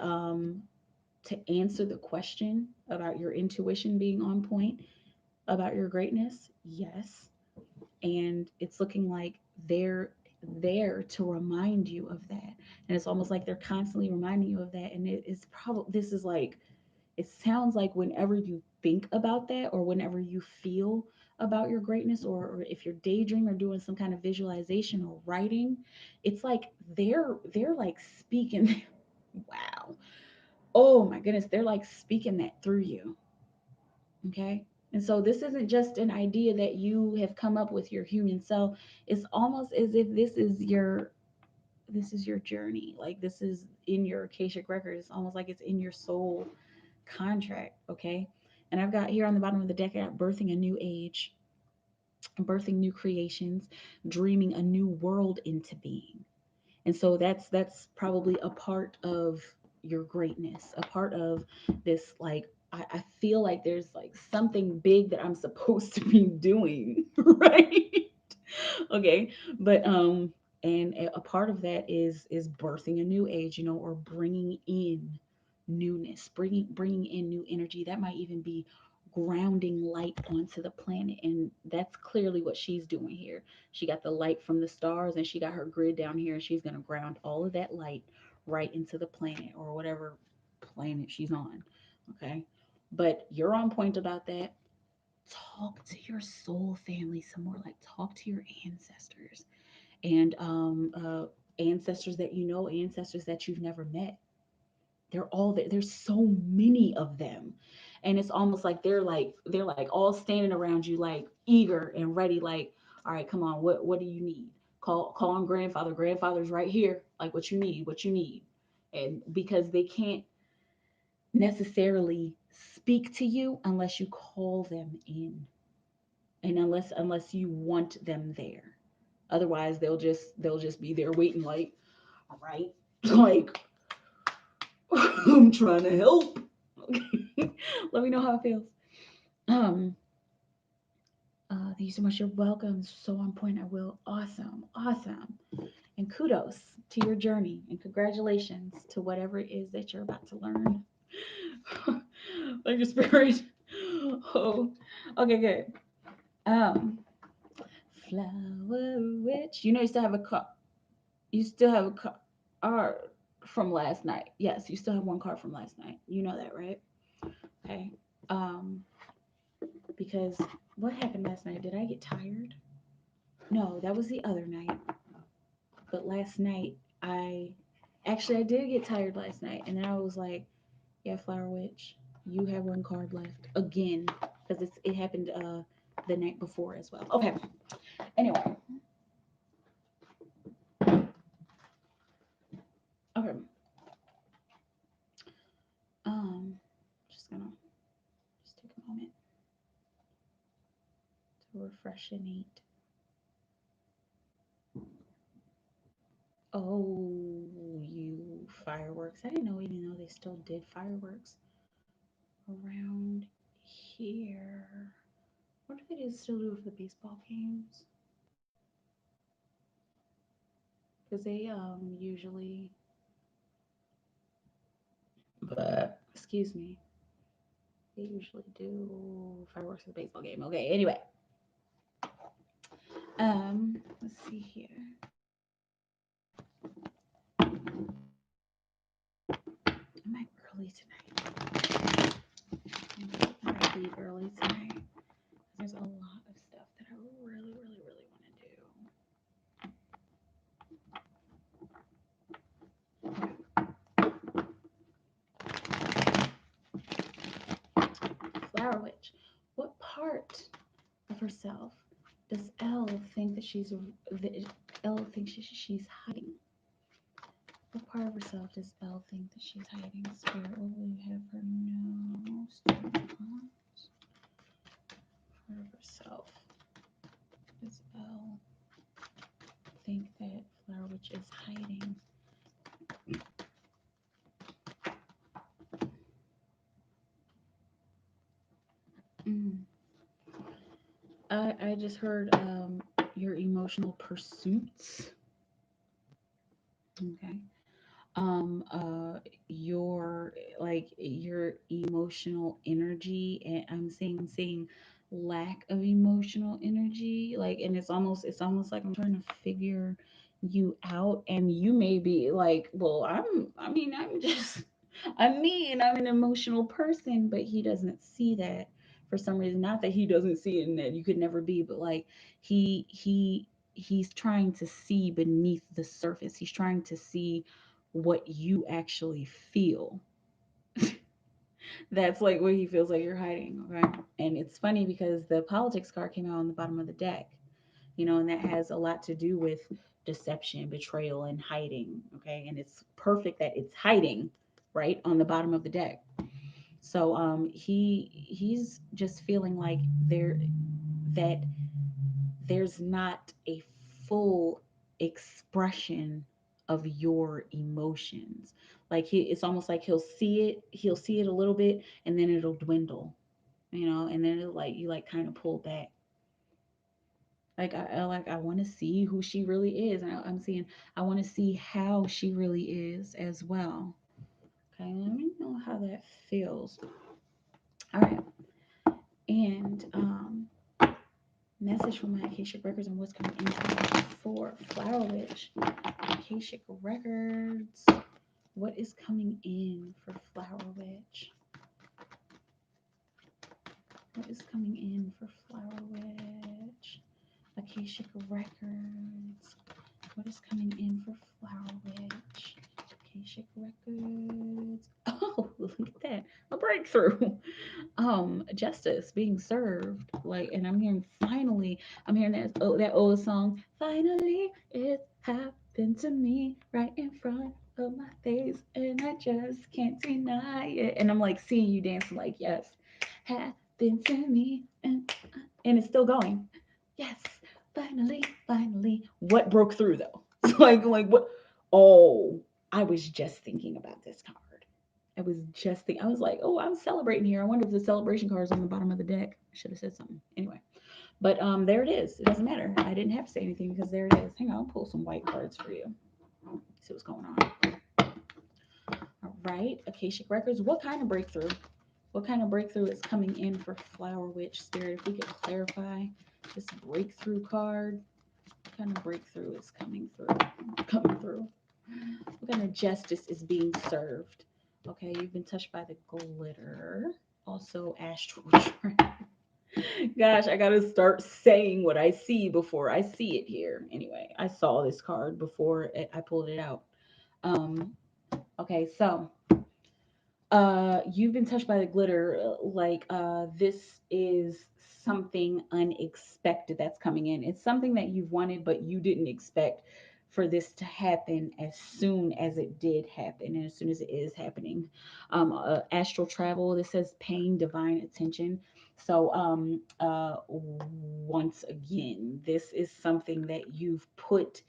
to answer the question about your intuition being on point, about your greatness? Yes. And it's looking like they're there to remind you of that. And it's almost like they're constantly reminding you of that. And it is probably, this is like, it sounds like whenever you think about that, or whenever you feel about your greatness, or if you're daydreaming or doing some kind of visualization or writing, it's like they're like speaking. Wow. Oh my goodness, they're like speaking that through you. Okay. And so this isn't just an idea that you have come up with your human self. It's almost as if this is your journey. Like this is in your Akashic record. It's almost like it's in your soul contract. Okay. And I've got here on the bottom of the deck, I got birthing a new age, birthing new creations, dreaming a new world into being. And so that's probably a part of your greatness, a part of this, like I feel like there's like something big that I'm supposed to be doing, right? Okay. But and a part of that is birthing a new age, you know, or bringing in newness, bringing in new energy. That might even be grounding light onto the planet, and that's clearly what she's doing here. She got the light from the stars, and she got her grid down here, and she's going to ground all of that light right into the planet, or whatever planet she's on. Okay. But you're on point about that. Talk to your soul family some more. Like, talk to your ancestors, and ancestors that you know, ancestors that you've never met. They're all there. There's so many of them, and it's almost like they're like all standing around you, like eager and ready. Like, all right, come on, what do you need? Call on grandfather. Grandfather's right here. Like, what you need, what you need. And because they can't necessarily speak to you unless you call them in, and unless you want them there. Otherwise they'll just be there waiting, like, all right, like, I'm trying to help. Okay. Let me know how it feels. um thank you so much. You're welcome. So on point. I will. Awesome. Awesome. And kudos to your journey, and congratulations to whatever it is that you're about to learn. Like your spirit. Oh, okay, good. um Flower witch, you know, you still have a card. You still have a card from last night. Yes, you still have one card from last night. You know that, right? Okay. Um, because what happened last night? Did I get tired? No, that was the other night. But last night, I did get tired last night, and then I was like, "Yeah, Flower Witch, you have one card left again," because it happened the night before as well. Okay. Anyway, okay. Just gonna just take a moment to refreshinate. Oh, you fireworks. I didn't know even though they still did fireworks around here. What do they still do for the baseball games? Because they usually, excuse me, they usually do fireworks at the baseball game. Okay, anyway. Let's see here. I might early tonight. I might leave early tonight. There's a lot of stuff that I really, really, really want to do. Flower Witch. What part of herself does Elle think that Elle thinks she's hiding? What part of herself does Elle think that she's hiding? Spirit, what will you have her know? Spirit, part of herself does Elle think that Flower Witch is hiding? Mm. I just heard your emotional pursuits. Okay. um uh your your emotional energy, and I'm seeing lack of emotional energy, like, and it's almost like I'm trying to figure you out, and you may be like, well, I'm just I'm an emotional person, but he doesn't see that for some reason. Not that he doesn't see it and that you could never be, but like he's trying to see beneath the surface. He's trying to see what you actually feel. That's like what he feels like you're hiding, okay? And it's funny because the politics card came out on the bottom of the deck, and that has a lot to do with deception, betrayal, and hiding, okay? And it's perfect that it's hiding right on the bottom of the deck. So he's just feeling like that there's not a full expression of your emotions. Like it's almost like he'll see it a little bit, and then it'll dwindle, and then it'll, like, you like kind of pull back. Like I want to see who she really is, and I'm seeing, I want to see how she really is as well. Okay, let me know how that feels. All right, and message from my Akashic Records and what's coming into for Flower Witch. Akashic Records. What is coming in for Flower Witch? What is coming in for Flower Witch? Akashic Records. What is coming in for Flower Witch? Akashic Records. Oh, look at that. A breakthrough. Justice being served. Like, and I'm hearing finally, I'm hearing that old song. Finally, it happened to me right in front of my face, and I just can't deny it. And I'm like seeing you dancing, like, yes, happened to me, and it's still going. Yes, finally, finally. What broke through though? Like what? Oh, I was just thinking about this card. I was like, oh, I'm celebrating here. I wonder if the celebration card is on the bottom of the deck. I should have said something. Anyway, but there it is. It doesn't matter. I didn't have to say anything because there it is. Hang on, I'll pull some white cards for you. See what's going on. All right, Akashic Records. What kind of breakthrough? What kind of breakthrough is coming in for Flower Witch Spirit? If we could clarify this breakthrough card. What kind of breakthrough is coming through? Coming through. What kind of justice is being served? Okay, you've been touched by the glitter. Also, astral travel. Gosh, I gotta start saying what I see before I see it here. Anyway, I saw this card before I pulled it out. Um, okay, so you've been touched by the glitter, like this is something unexpected that's coming in. It's something that you've wanted but you didn't expect for this to happen as soon as it did happen, and as soon as it is happening. Astral travel, this says paying divine attention. So once again, this is something that you've put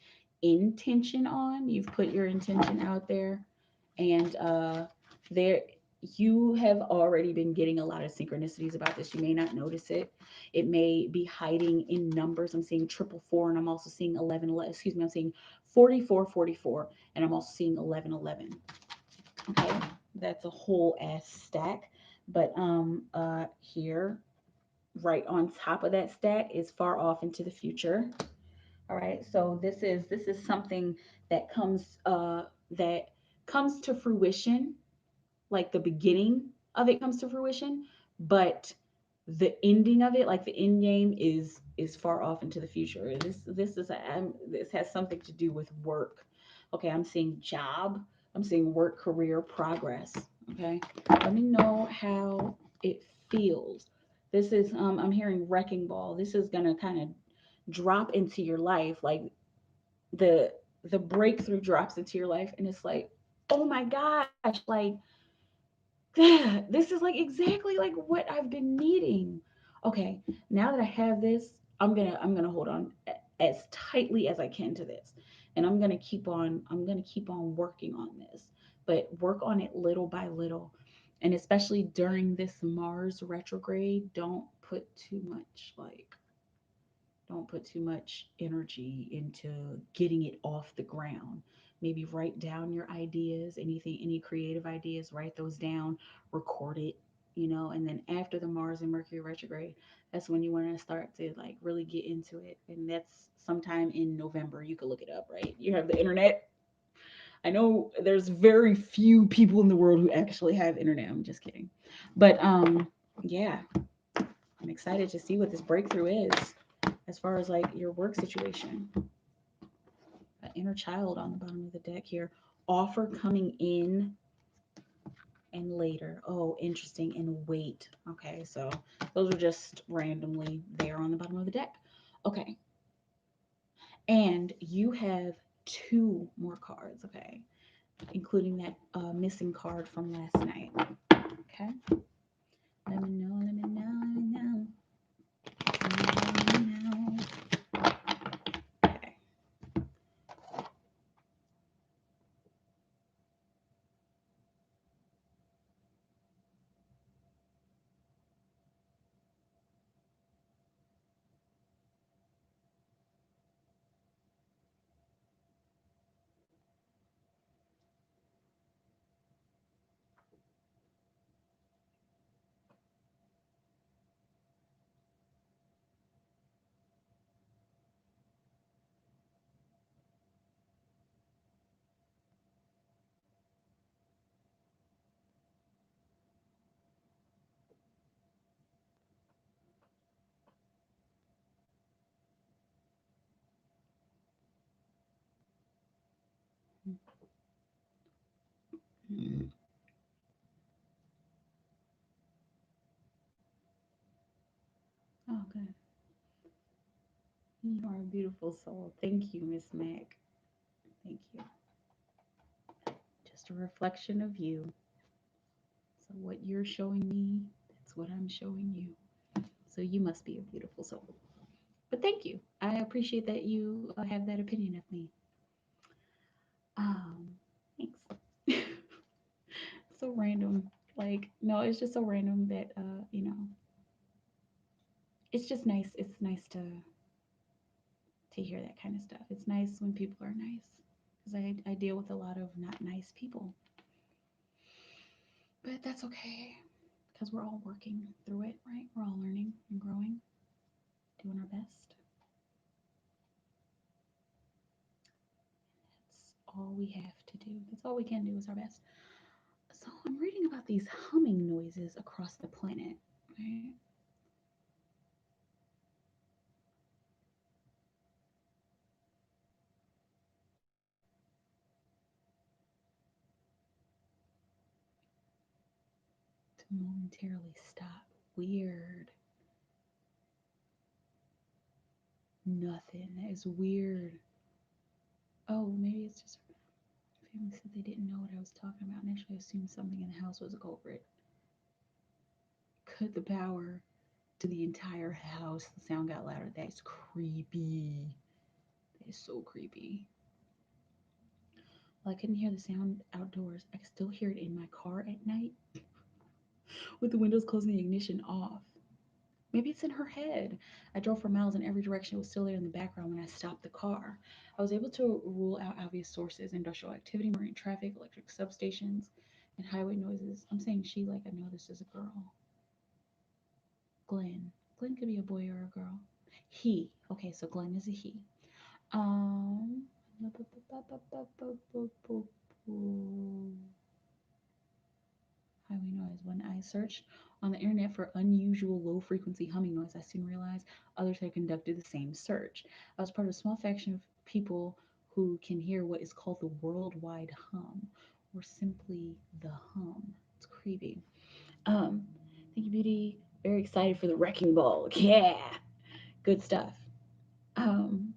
intention on. You've put your intention out there, and there you have already been getting a lot of synchronicities about this. You may not notice it. It may be hiding in numbers. I'm seeing triple four, and I'm also seeing 11, 11, excuse me, I'm seeing 44, 44, and I'm also seeing 11, 11. Okay, that's a whole ass stack. But here, right on top of that stack, is far off into the future. All right, so this is something that comes to fruition, like the beginning of it comes to fruition, but the ending of it, like the end game, is far off into the future. This has something to do with work. Okay, I'm seeing job, I'm seeing work, career, progress. Okay, let me know how it feels. This is I'm hearing wrecking ball. This is gonna kind of drop into your life, like the the breakthrough drops into your life, and it's like, oh my gosh, like this is like exactly like what I've been needing. Okay, now that I have this, I'm gonna hold on as tightly as I can to this, and I'm gonna keep on working on this, but work on it little by little, and especially during this Mars retrograde, don't put too much energy into getting it off the ground. maybe write down your ideas, anything, any creative ideas, write those down, record it, and then after the Mars and Mercury retrograde, that's when you want to start to like really get into it. And that's sometime in November. You can look it up, right? You have the internet. I know there's very few people in the world who actually have internet. I'm just kidding. But yeah, I'm excited to see what this breakthrough is as far as like your work situation. An inner child on the bottom of the deck here. Offer coming in and later. Oh, interesting. And wait. Okay, so those are just randomly there on the bottom of the deck. Okay. And you have two more cards, okay, including that missing card from last night. Okay. Let me know, let me know, let me know. Let me know. Okay. Mm. Oh, good. You are a beautiful soul. Thank you, Miss Mac. Thank you. Just a reflection of you. So, what you're showing me, that's what I'm showing you. So, you must be a beautiful soul. But thank you. I appreciate that you have that opinion of me. Thanks. So random. Like, no, it's just so random that, it's just nice. It's nice to hear that kind of stuff. It's nice when people are nice because I deal with a lot of not nice people. But that's okay because we're all working through it, right? We're all learning and growing, doing our best. That's all we have to do. That's all we can do is our best. So I'm reading about these humming noises across the planet, right? To momentarily stop. Weird. Nothing. That is weird. Oh, maybe it's just family said they didn't know what I was talking about and actually assumed something in the house was a culprit. Cut the power to the entire house. The sound got louder. That is creepy. That is so creepy. Well, I couldn't hear the sound outdoors. I could still hear it in my car at night with the windows closed and the ignition off. Maybe it's in her head. I drove for miles in every direction. It was still there in the background when I stopped the car. I was able to rule out obvious sources: industrial activity, marine traffic, electric substations, and highway noises. I'm saying she like I know this is a girl. Glenn. Glenn could be a boy or a girl. He. Okay, so Glenn is a he. Um. Highway noise. When I searched on the internet for unusual low frequency humming noise, I soon realized others had conducted the same search. I was part of a small faction of people who can hear what is called the worldwide hum, or simply the hum. It's creepy. Um, thank you, Beauty. Very excited for the wrecking ball. Yeah, good stuff. Um,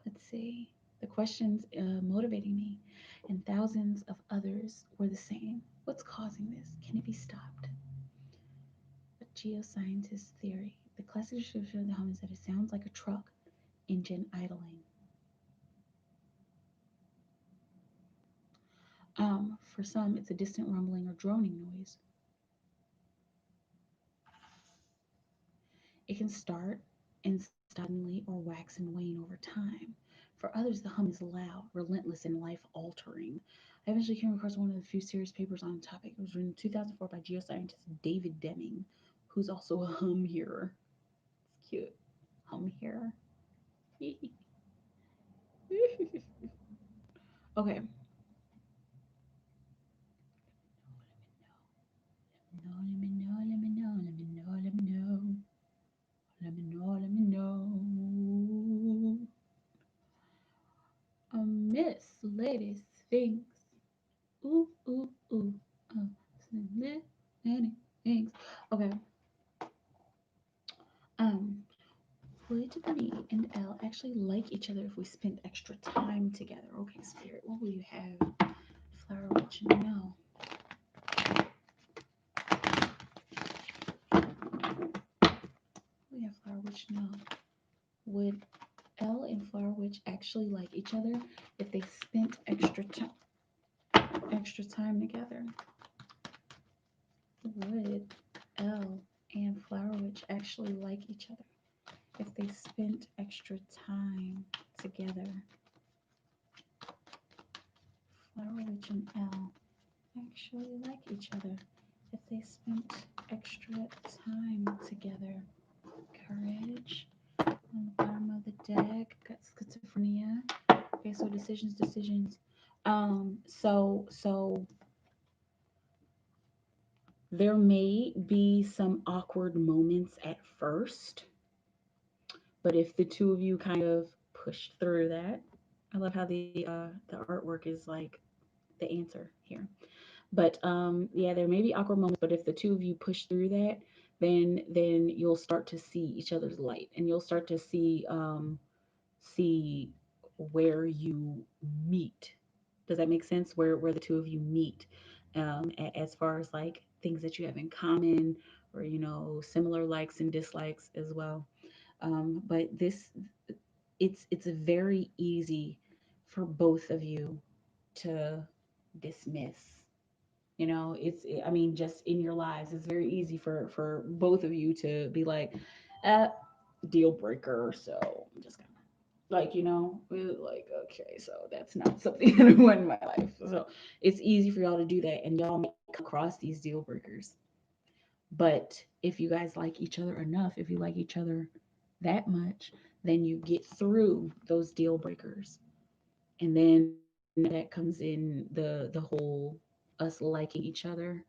let's see. The questions motivating me, and thousands of others were the same. What's causing this? Can it be stopped? A geoscientist theory. The classic description of the hum is that it sounds like a truck engine idling. For some, it's a distant rumbling or droning noise. It can start and stop suddenly or wax and wane over time. For others, the hum is loud, relentless, and life altering. I eventually came across one of the few serious papers on the topic. It was written in 2004 by geoscientist David Deming, who's also a hum hearer. It's cute. Hum hearer. Okay. Let me know, let me know, let me know, let me know, let me know, let me know. A miss, lady sphinx. Ooh, ooh, ooh. Many things. Okay. Um, would me and Elle actually like each other if we spent extra time together? Okay, Spirit, what will you have? Flower, what you know? We have Flower Witch know. Would Elle and Flower Witch actually like each other if they spent extra time together? Would Elle and Flower Witch actually like each other if they spent extra time together? Flower Witch and Elle actually like each other if they spent extra time together. Courage on the bottom of the deck. Got schizophrenia. Okay, so decisions. So there may be some awkward moments at first, but if the two of you kind of push through that, I love how the artwork is like the answer here. But yeah, there may be awkward moments, but if the two of you push through that, then you'll start to see each other's light, and you'll start to see where you meet. Does that make sense? Where the two of you meet, as far as like things that you have in common, or similar likes and dislikes as well. But this it's very easy for both of you to dismiss. I mean, just in your lives, it's very easy for both of you to be like, uh deal breaker. So I'm just gonna, like, like, okay, so that's not something that I want in my life. So it's easy for y'all to do that, and y'all may come across these deal breakers. But if you guys like each other enough, if you like each other that much, then you get through those deal breakers. And then that comes in the whole us liking each other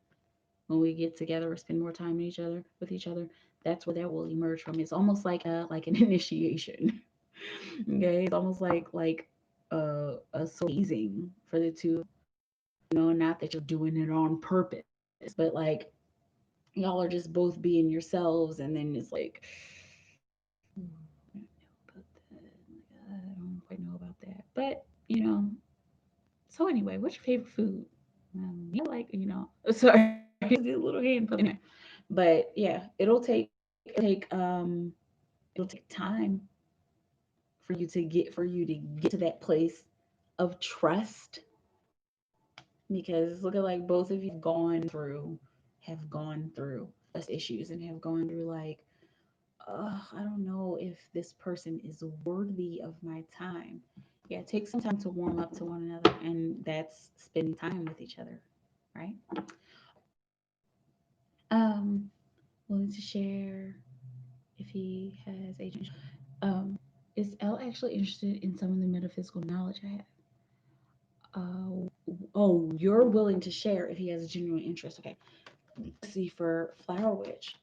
when we get together or spend more time with each other. That's where that will emerge from. It's almost like an initiation. Okay, it's almost like a soul hazing for the two. Not that you're doing it on purpose, but like y'all are just both being yourselves, and then it's like, I don't quite know about that, but So anyway, what's your favorite food? Me, I like, sorry, a little hand put anyway. But yeah, it'll take time for you to get to that place of trust, because look at, like, both of you have gone through trust issues, and have gone through like, I don't know if this person is worthy of my time. Yeah, take some time to warm up to one another, and that's spending time with each other, right? Okay. Um, Willing to share if he has agent. Is L actually interested in some of the metaphysical knowledge I have? Oh, you're willing to share if he has a genuine interest. Okay. Let's see, for Flower Witch,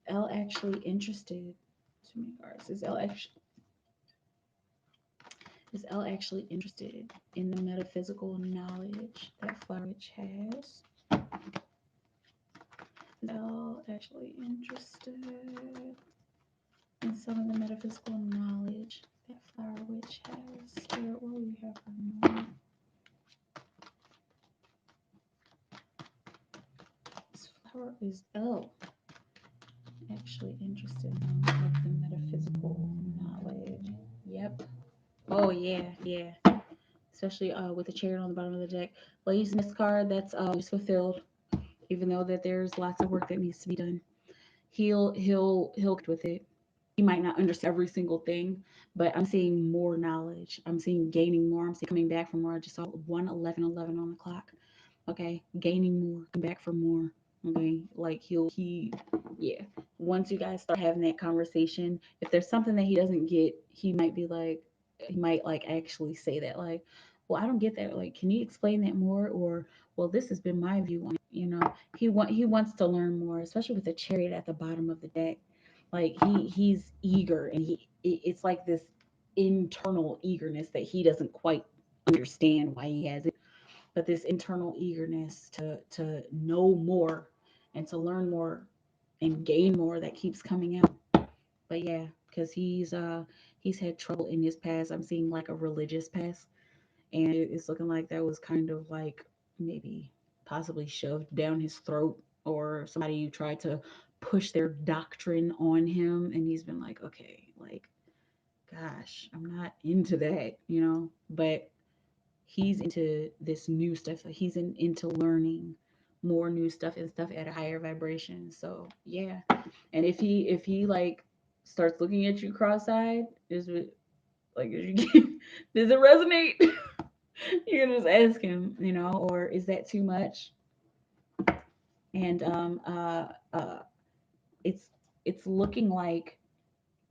L actually interested. Too many cards. Is L actually interested in the metaphysical knowledge that Flower Witch has? Is L actually interested in some of the metaphysical knowledge that Flower Witch has? Spirit, what do we have for more? Is L actually interested in some of the metaphysical knowledge? Yep. Oh yeah, yeah. Especially with the chariot on the bottom of the deck. Ladies, in this card, that's is fulfilled, even though that there's lots of work that needs to be done. He'll connect with it. he might not understand every single thing, but I'm seeing more knowledge. I'm seeing gaining more. I'm seeing coming back for more. I just saw 1:11:11 on the clock. Okay, gaining more, come back for more. Okay, like yeah. Once you guys start having that conversation, if there's something that he doesn't get, he might like actually say that, like, well, I don't get that. Like, can you explain that more? Or, well, this has been my view on it. He wants to learn more, especially with the chariot at the bottom of the deck. Like he's eager, and it's like this internal eagerness that he doesn't quite understand why he has it, but this internal eagerness to know more and to learn more and gain more that keeps coming out. But yeah, because he's had trouble in his past. I'm seeing like a religious past, and it's looking like that was kind of like maybe possibly shoved down his throat, or somebody tried to push their doctrine on him, and he's been like, okay, like, gosh, I'm not into that. But he's into this new stuff. So into learning more new stuff and stuff at a higher vibration. So yeah. And if he like starts looking at you cross-eyed, is it like, does it resonate? You can just ask him, or is that too much? And it's it's looking like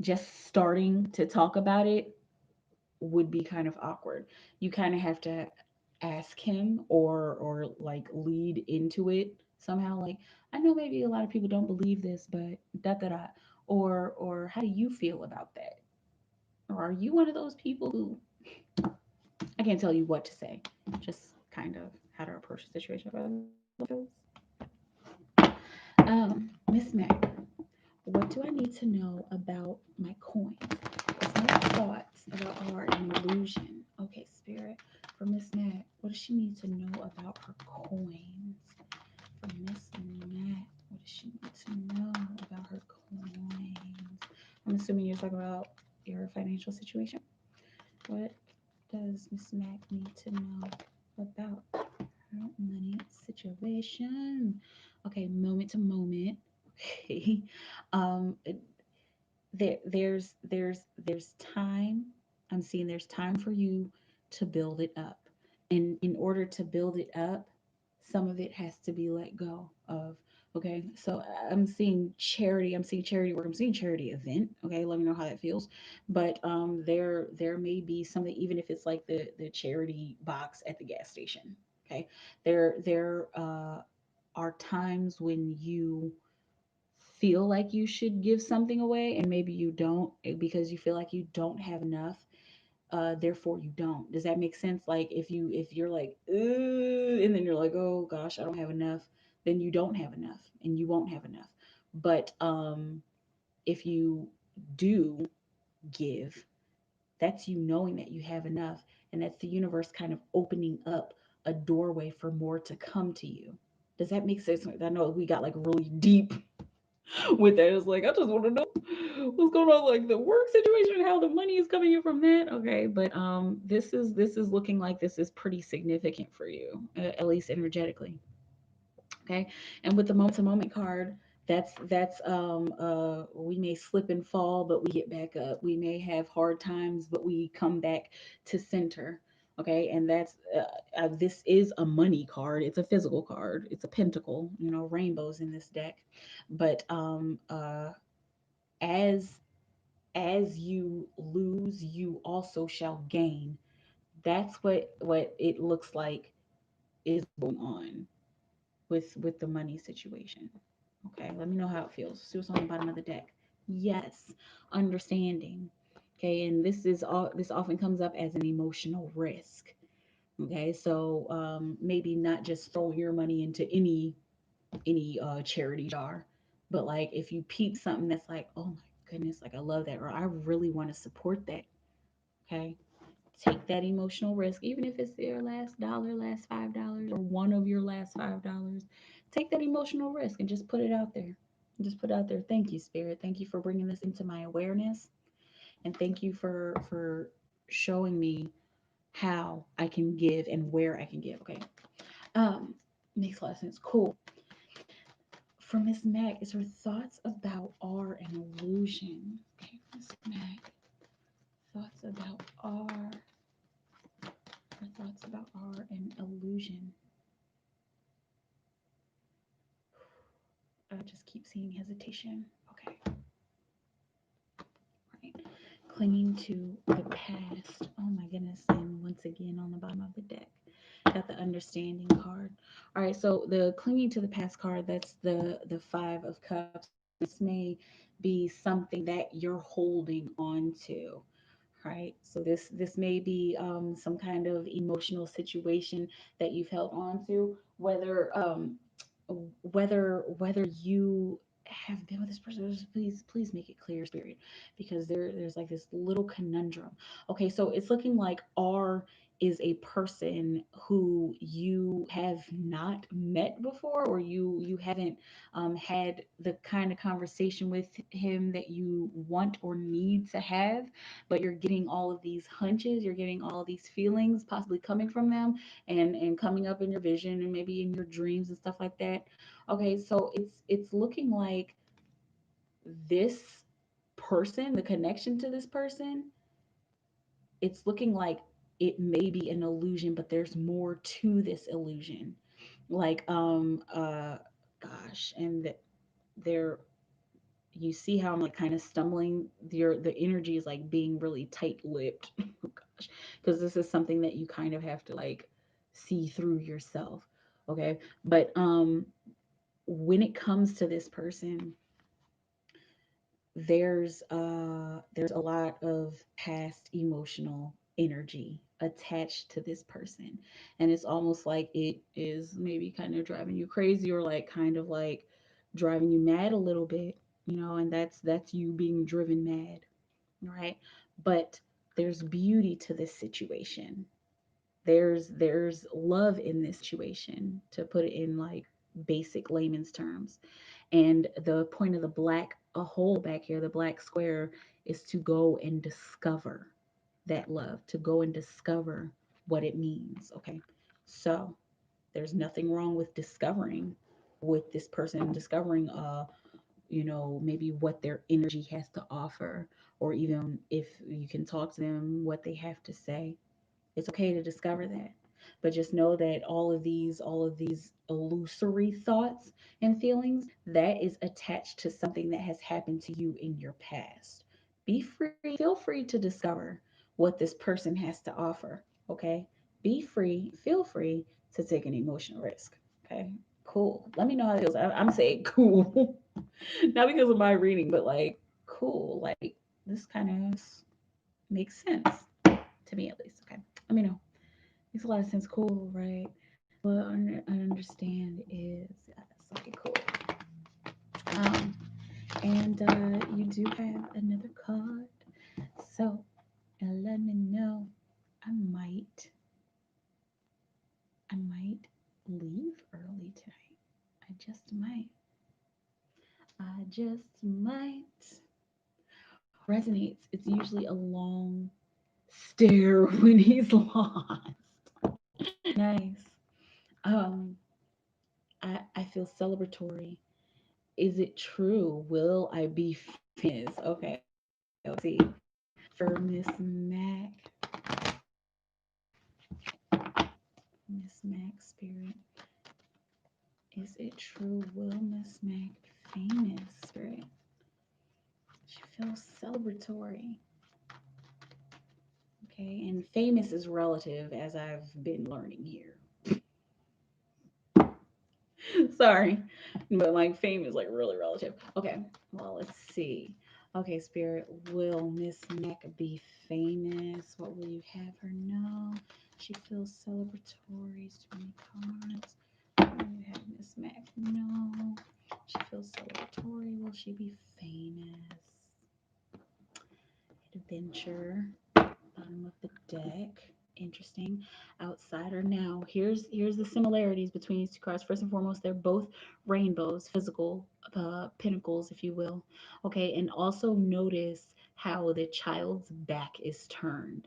just starting to talk about it would be kind of awkward. You kind of have to ask him, or like lead into it somehow. Like, I know maybe a lot of people don't believe this, but da da da. Or how do you feel about that? Or are you one of those people who, I can't tell you what to say, just kind of how to approach the situation for other feels. Miss Mac, what do I need to know about my coins? What's my thoughts about art and illusion? Okay, Spirit, for Miss Mac, what does she need to know about her coins? For Miss Mac, what does she need to know about her coins? I'm assuming you're talking about your financial situation. What does Miss Mac need to know about her money situation? Okay, moment to moment. Okay. Um, there's time. I'm seeing there's time for you to build it up. And in order to build it up, some of it has to be let go of. Okay, so I'm seeing charity work, I'm seeing charity event. Okay, let me know how that feels. But there may be something, even if it's like the charity box at the gas station. Okay, there are times when you feel like you should give something away, and maybe you don't, because you feel like you don't have enough. Therefore you don't. Does that make sense? Like, if you're like, and then you're like, oh gosh, I don't have enough, then you don't have enough, and you won't have enough. But if you do give, that's you knowing that you have enough, and that's the universe kind of opening up a doorway for more to come to you. Does that make sense? I know we got like really deep with that. It's like, I just want to know what's going on, like the work situation, how the money is coming in from that. Okay, but this is looking like this is pretty significant for you, at least energetically. Okay, and with the moment to moment card, that's we may slip and fall, but we get back up. We may have hard times, but we come back to center. Okay, and this is a money card. It's a physical card. It's a pentacle. Rainbows in this deck. But as as you lose, you also shall gain. That's what it looks like is going on with the money situation. Okay, let me know how it feels. See what's on the bottom of the deck. Yes, understanding. Okay, and this often comes up as an emotional risk. Okay, so maybe not just throw your money into any charity jar, but like if you peep something that's like, oh my goodness, like I love that, or I really want to support that. Okay, take that emotional risk, even if it's your last dollar, last $5, or one of your last $5. Take that emotional risk and just put it out there. Just put it out there. Thank you, Spirit. Thank you for bringing this into my awareness, and thank you for showing me how I can give and where I can give. Okay, um, makes a lot of sense. Cool. For Miss Mac, is her thoughts about are an illusion? Okay, Miss Mac, thoughts about are. Her thoughts about are an illusion. I just keep seeing hesitation. Okay, right. Clinging to the past. Oh my goodness. And once again, on the bottom of the deck, got the understanding card. All right, so the clinging to the past card, that's the 5 of Cups. So this may be something that you're holding on to. Right, so this may be some kind of emotional situation that you've held on to, whether you have been with this person. Please make it clear, spirit, because there's like this little conundrum. Okay, so it's looking like R is a person who you have not met before, or you haven't had the kind of conversation with him that you want or need to have, but you're getting all of these hunches, you're getting all of these feelings possibly coming from them, and coming up in your vision and maybe in your dreams and stuff like that. Okay, so it's looking like this person, the connection to this person, it's looking like it may be an illusion, but there's more to this illusion. Like gosh, and there, you see how I'm like kind of stumbling. The energy is like being really tight-lipped. Oh gosh, because this is something that you kind of have to like see through yourself. Okay, but when it comes to this person, there's a lot of past emotional energy attached to this person, and it's almost like it is maybe kind of driving you crazy, or like kind of like driving you mad a little bit, and that's you being driven mad, right? But there's beauty to this situation. There's love in this situation, to put it in like basic layman's terms. And the point of the black, a hole back here, the black square, is to go and discover that love, to go and discover what it means. Okay. So there's nothing wrong with discovering with this person, discovering, maybe what their energy has to offer, or even if you can talk to them, what they have to say. It's okay to discover that. But just know that all of these illusory thoughts and feelings, that is attached to something that has happened to you in your past. Be free, feel free to discover what this person has to offer. Okay? Be free, feel free to take an emotional risk. Okay? Cool. Let me know how it feels. I'm saying cool. Not because of my reading, but like cool. Like this kind of makes sense to me, at least. Okay. Let me know. Makes a lot of sense. Cool, right? What I understand is yes. Okay, cool. Um, and you do have another card, so let me know. I might, I might leave early tonight. I just might. I just might. Resonates. It's usually a long stare when he's lost. Nice. Um, I feel celebratory. Is it true? Will I be famous? Okay, let's see. For Miss Mac Spirit, is it true? Will Miss Mac be famous? Spirit, she feels celebratory. Okay, and famous is relative, as I've been learning here. Sorry, but like fame is like really relative. Okay, well, let's see. Okay, Spirit, will Miss Mac be famous? What will you have her know? She feels celebratory. Too many cards. What will you have Miss Mac know? She feels celebratory. Will she be famous? Adventure. Bottom of the deck. Interesting. Outsider. Now, here's the similarities between these two cards. First and foremost, they're both rainbows, physical pinnacles, if you will. Okay, and also notice how the child's back is turned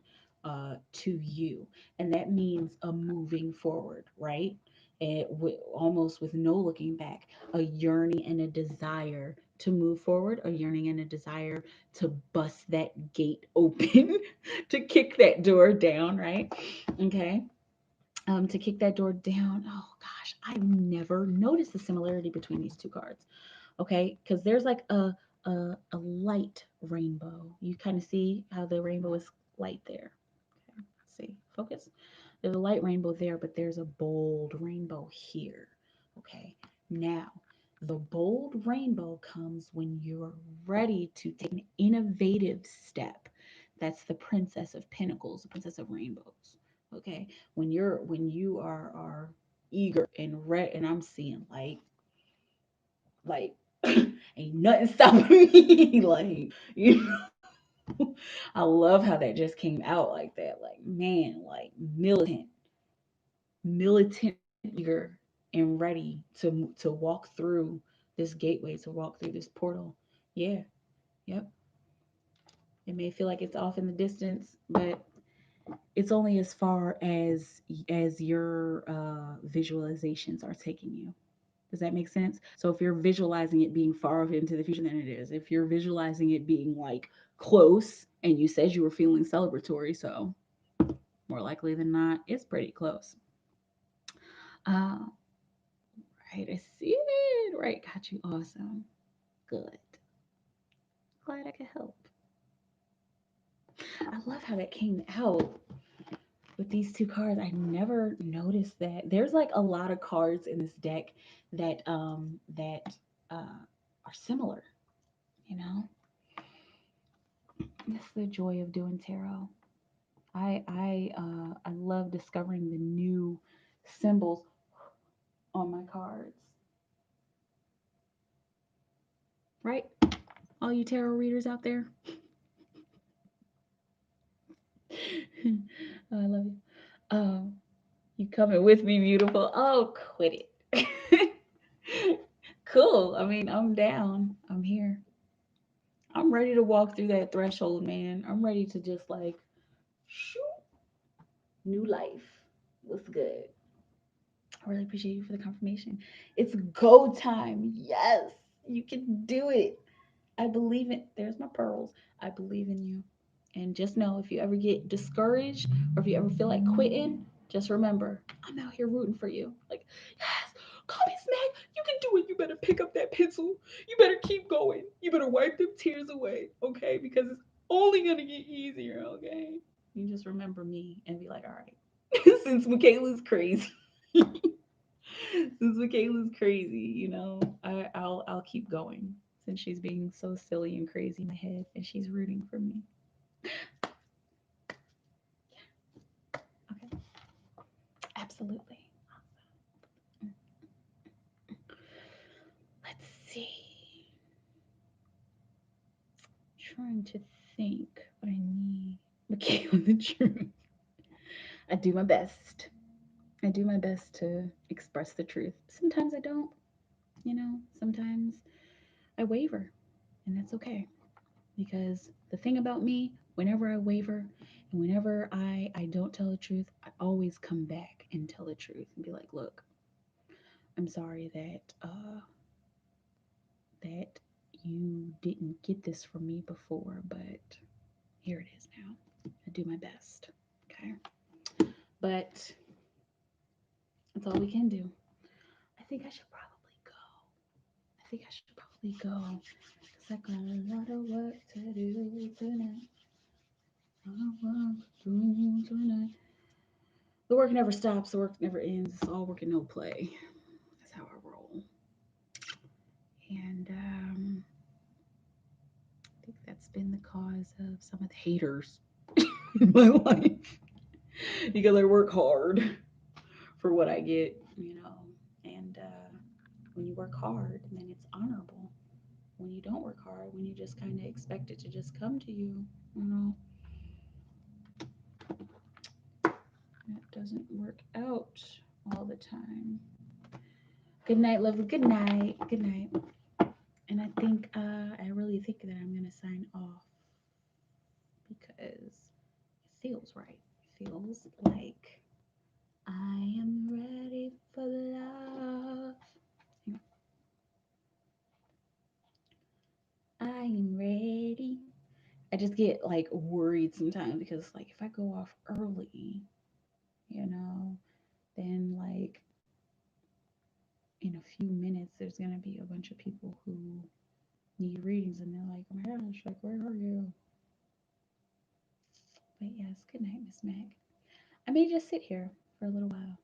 to you, and that means a moving forward, right? and almost with no looking back, a yearning and a desire to move forward, a yearning and a desire to bust that gate open, to kick that door down, right? Okay. To kick that door down. Oh gosh, I've never noticed the similarity between these two cards. Okay, because there's like a light rainbow. You kind of see how the rainbow is light there. Okay, see, focus. There's a light rainbow there, but there's a bold rainbow here. Okay, now the bold rainbow comes when you're ready to take an innovative step. That's the Princess of Pentacles, the Princess of Rainbows. Okay, when you are eager and red, and I'm seeing like ain't nothing stopping me. Like, you know, I love how that just came out like that. Like, man, like militant, eager, and ready to walk through this gateway, to walk through this portal. Yeah, yep. It may feel like it's off in the distance, but it's only as far as your visualizations are taking you. Does that make sense? So if you're visualizing it being far off into the future than it is, if you're visualizing it being like close, and you said you were feeling celebratory, so more likely than not, it's pretty close. Uh, right, I see it. Right, got you. Awesome. Good. Glad I could help. I love how that came out with these two cards. I never noticed that. There's like a lot of cards in this deck that are similar, you know? That's the joy of doing tarot. I love discovering the new symbols on my cards. Right? All you tarot readers out there. Oh, I love you. You coming with me, beautiful? Oh, quit it. Cool. I mean, I'm down. I'm here. I'm ready to walk through that threshold, man. I'm ready to just like, shoot, new life. What's good? I really appreciate you for the confirmation. It's go time. Yes, you can do it. I believe it. There's my pearls. I believe in you. And just know, if you ever get discouraged or if you ever feel like quitting, just remember, I'm out here rooting for you. Like, yes, call me Smack. You can do it. You better pick up that pencil. You better keep going. You better wipe them tears away, okay? Because it's only going to get easier, okay? You just remember me and be like, all right, since Michaela's crazy. Since Michaela's crazy, I'll keep going, since she's being so silly and crazy in the head, and she's rooting for me. Okay, absolutely. Let's see. Trying to think what I need. Michaela, the truth. I do my best. I do my best to express the truth. Sometimes I don't. Sometimes I waver, and that's okay. Because the thing about me, whenever I waver and whenever I don't tell the truth, I always come back and tell the truth and be like, look, I'm sorry that you didn't get this from me before, but here it is now. I do my best. Okay. But that's all we can do. I think I should probably go. I think I should probably go. Because I got a lot of work to do tonight. A lot of work to do tonight. The work never stops, the work never ends. It's all work and no play. That's how I roll. And I think that's been the cause of some of the haters in my life. Because I work hard for what I get, And when you work hard, then it's honorable. When you don't work hard, when you just kind of expect it to just come to you, you know, that doesn't work out all the time. Good night, lovely. Good night. Good night. And I really think that I'm gonna sign off because it feels right. It feels like I am ready for the just get like worried sometimes because like if I go off early, you know, then like in a few minutes there's gonna be a bunch of people who need readings and they're like, oh my gosh, like where are you? But yes, good night, Miss Mac. I may just sit here for a little while.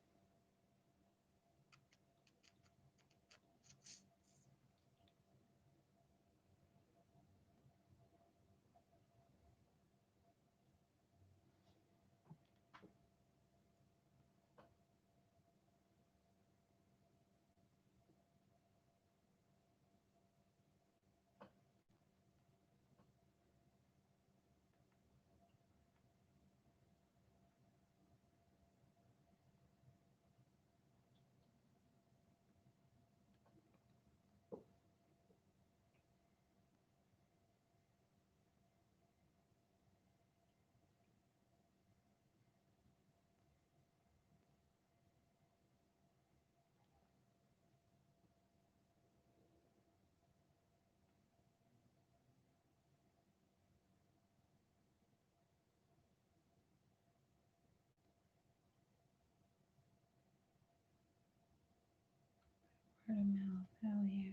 Word of mouth, hell yeah.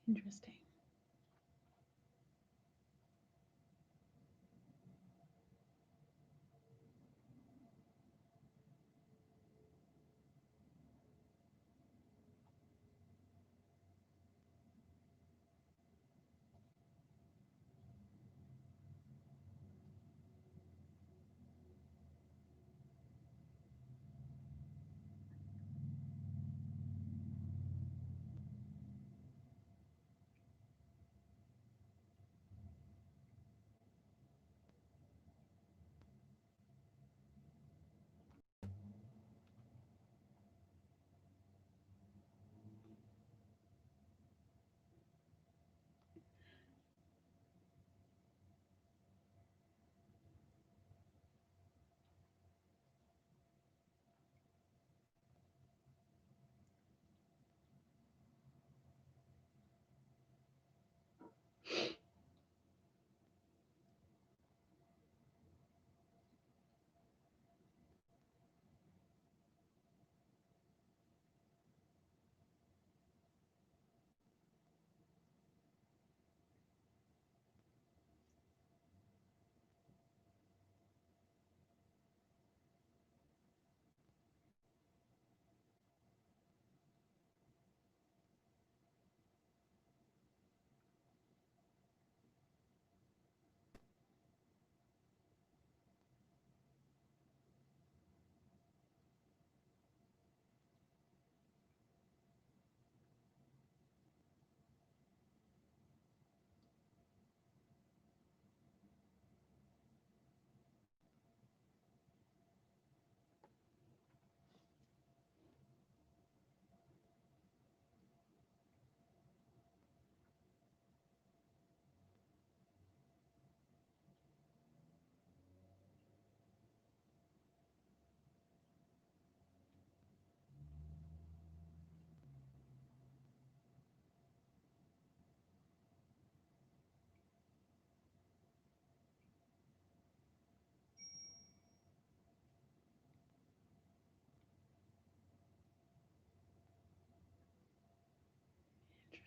Interesting.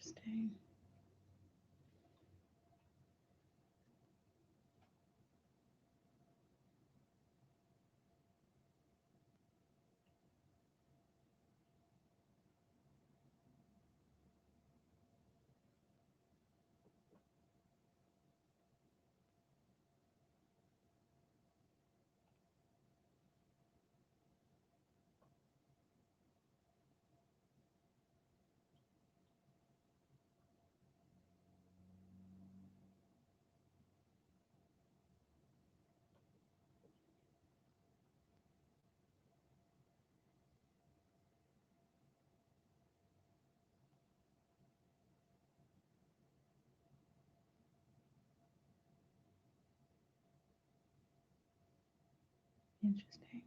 Interesting. Interesting.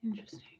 Interesting.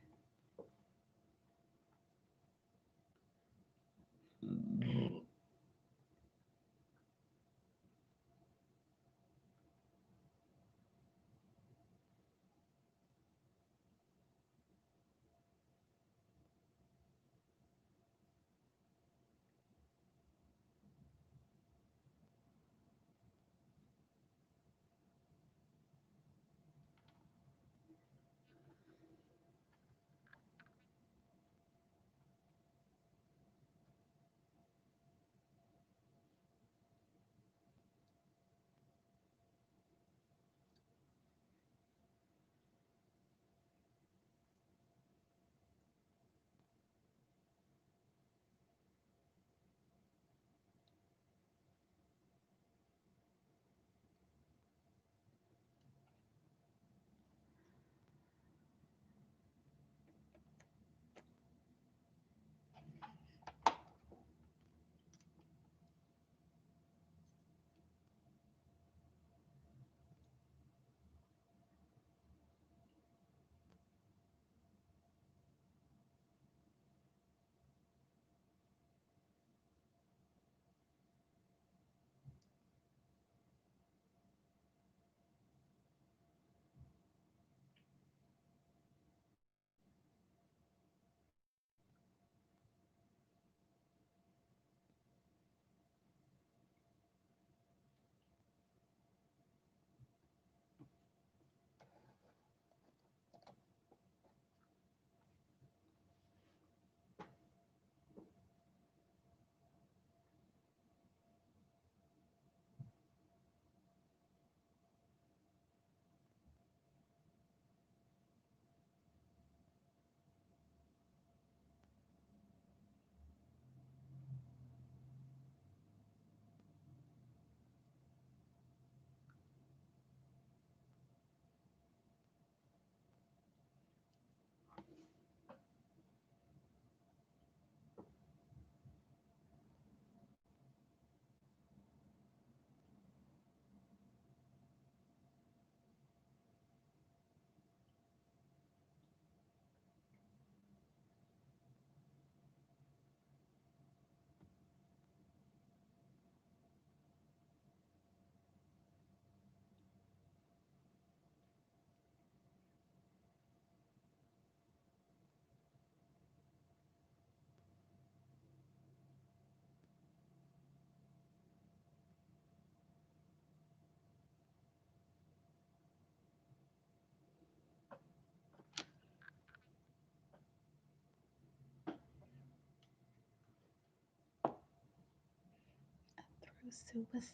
Suicides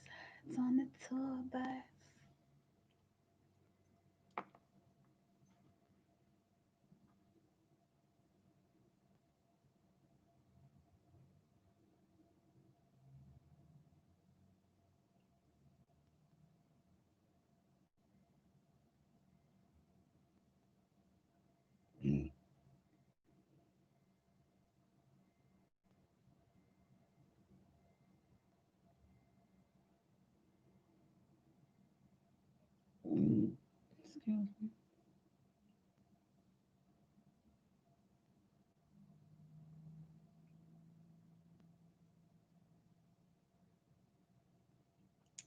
on the tour bus. Mm. Mm. Excuse me.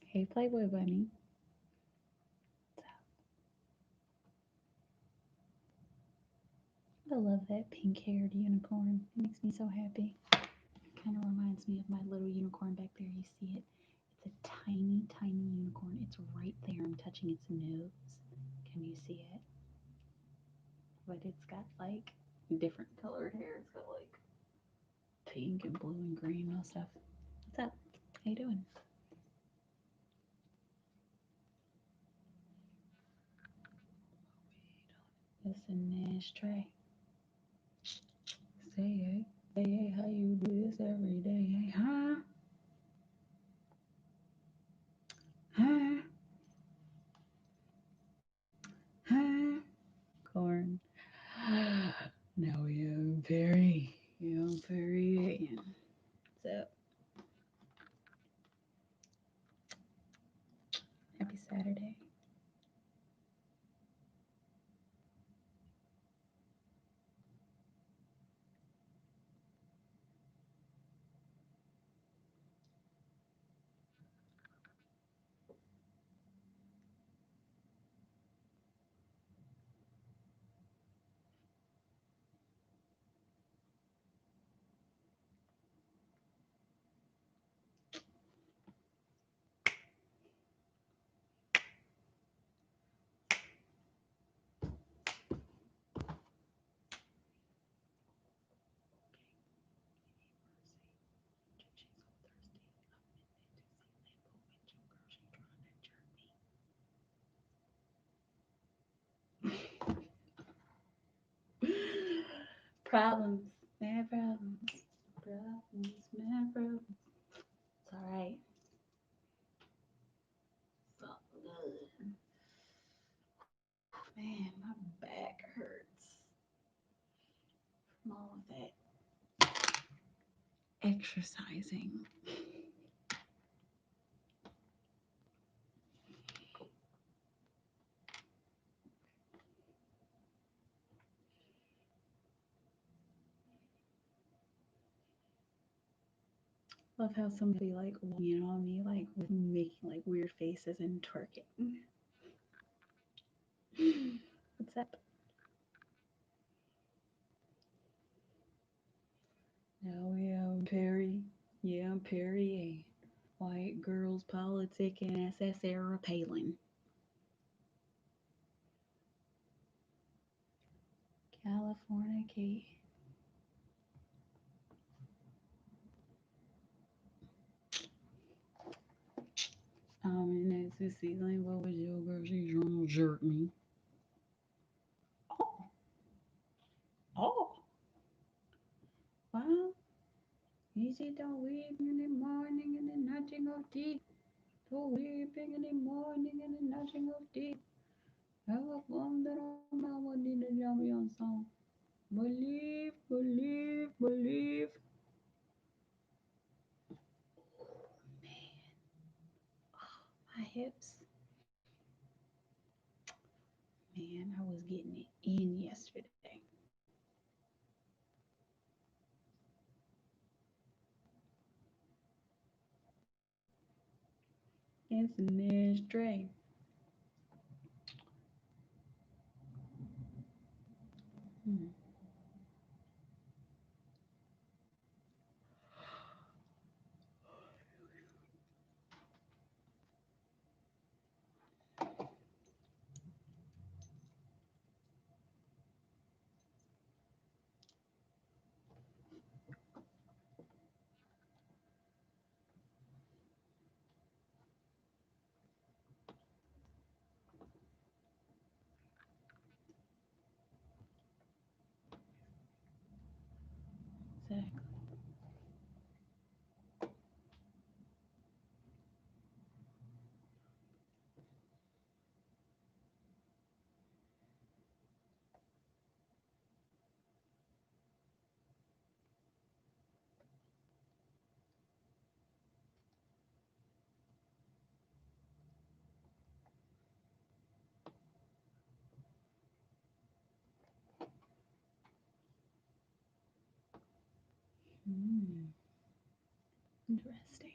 Hey, Playboy Bunny. I love that pink haired unicorn. It makes me so happy. Kind of reminds me of my little unicorn back there. You see it? It's a tiny, tiny unicorn. It's right there. I'm touching its nose. Can you see it? But it's got like different colored hair. It's got like pink and blue and green and all stuff. What's up? How you doing? Listen, Nash Trey. Say hey. Say hey, how you do this every day? Hey, huh? Huh? Huh? Corn. Now we have Perry. Perry. What's up? Happy Saturday. Problems, mad problems, problems, mad problems. It's all right. It's all good. Man, my back hurts from all of that exercising. Love how somebody like walking in on me, like with making like weird faces and twerking. What's up? Now we have Perry. Yeah, Perry. White girls politicking. That's Sarah Palin. California Key. And that's the season. What was your girl? She's trying to jerk me. Oh, oh. Well, easy the weeping in the morning and the nudging of teeth. The weeping in the morning and the nudging of teeth. Have a wonder on my one in the Jamaican song. Believe, believe, believe. Man, my hips. Man, I was getting it in yesterday. It's an ashtray. Hmm. Exactly. Hmm. Interesting.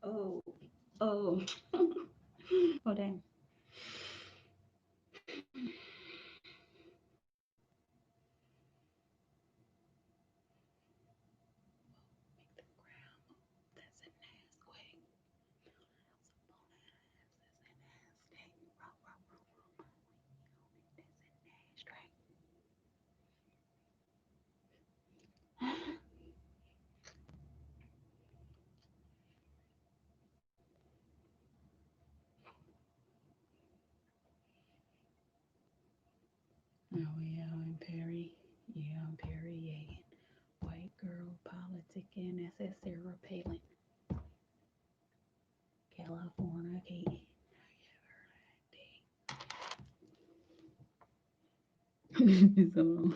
Oh, oh, oh, dang. Make them ground. That's a nasty way. That's a nasty. Row, row, row, row. That's a nasty. Oh yeah, I'm Perry. Yeah, I'm Perry. Yeah. White girl politicking. That's that Sarah Palin. California. Okay. So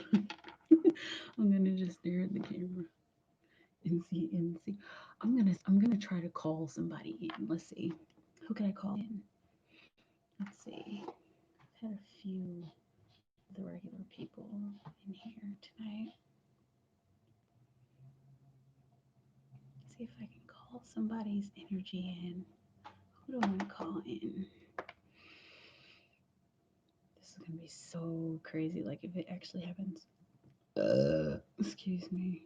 I'm gonna just stare at the camera and see. I'm gonna try to call somebody in. Let's see. Who can I call in? Let's see. I've had a few of the regular people in here tonight. Let's see if I can call somebody's energy in. Who do I want to call in? This is gonna be so crazy. Like if it actually happens. Excuse me.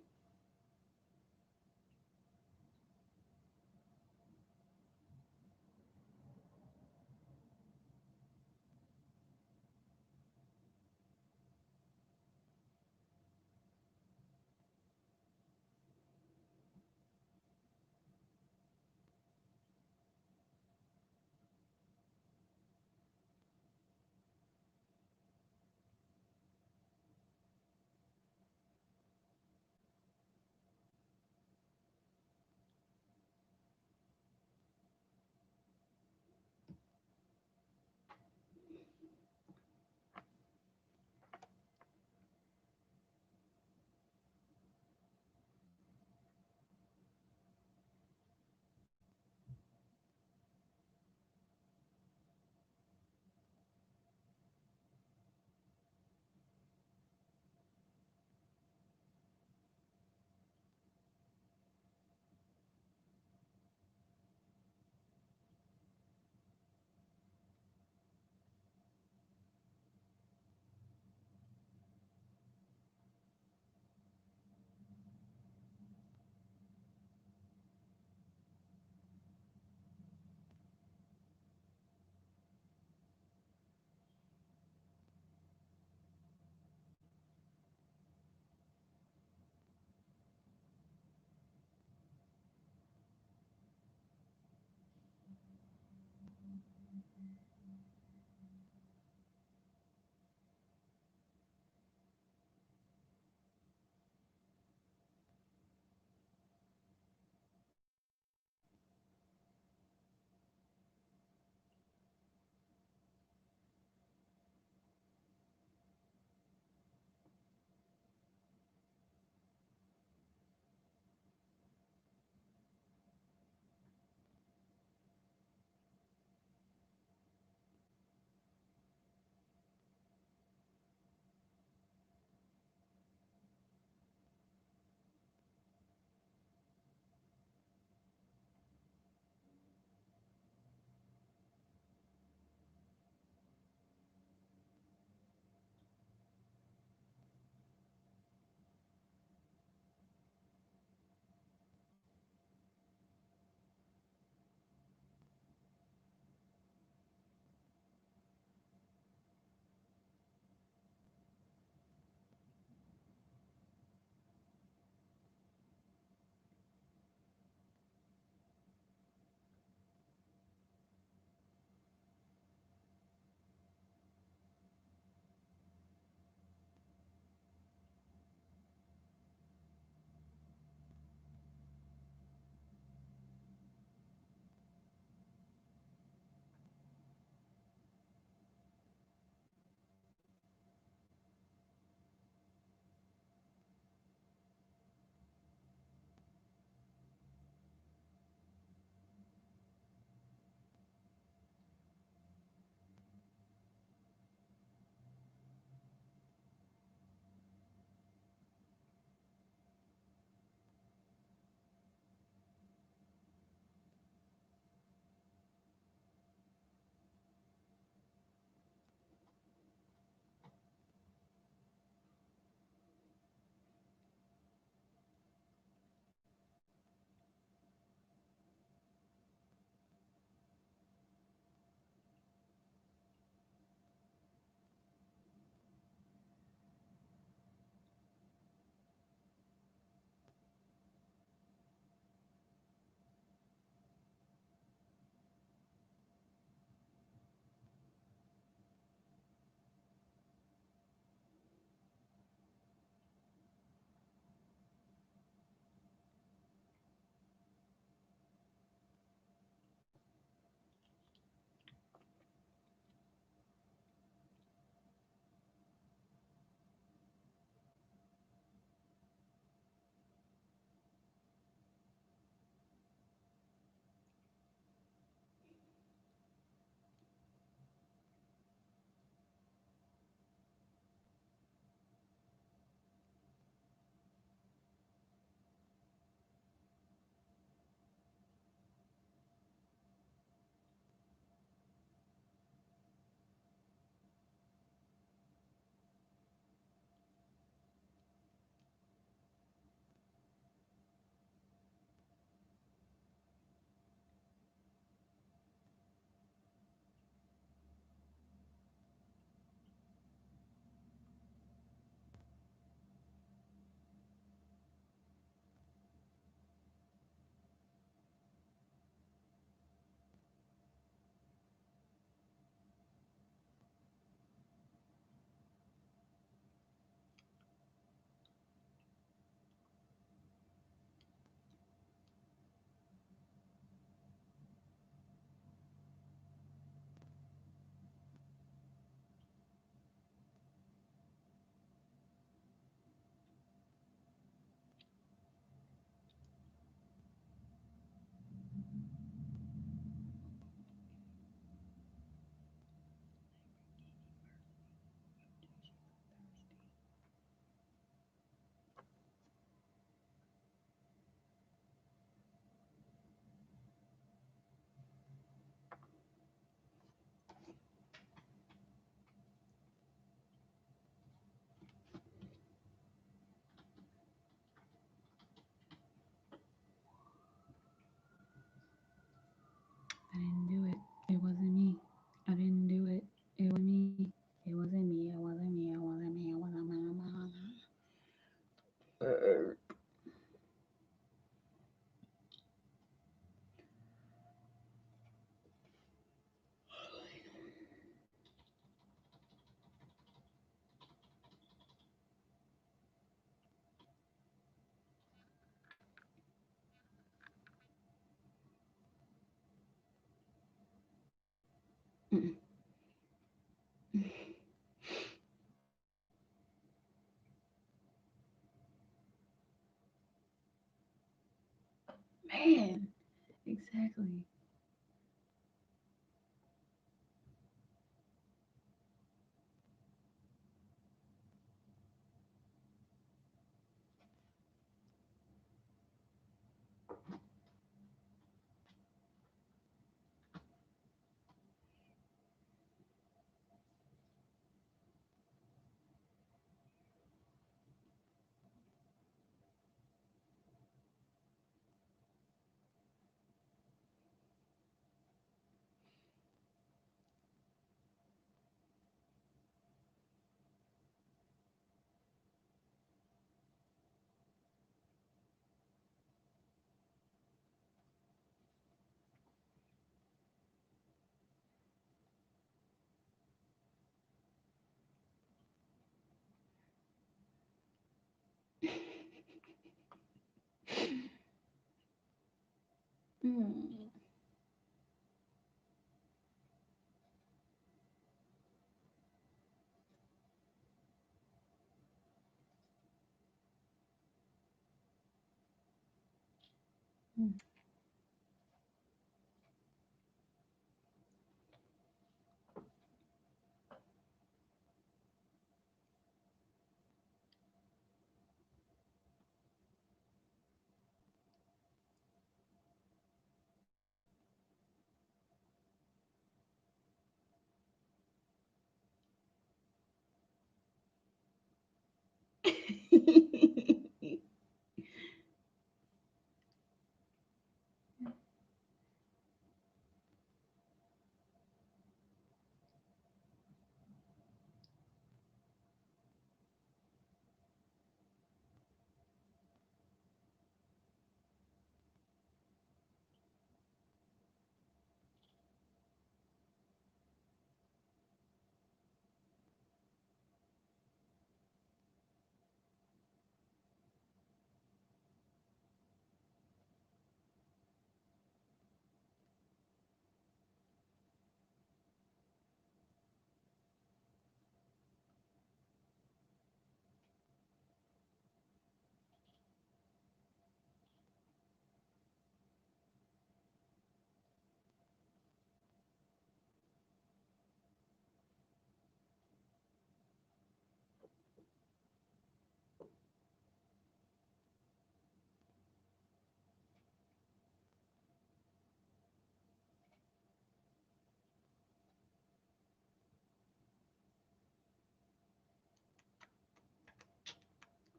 I didn't do it. It wasn't me. I didn't do it. It was me. It wasn't me. It wasn't me. It wasn't me. It wasn't me. Man, exactly. Mm.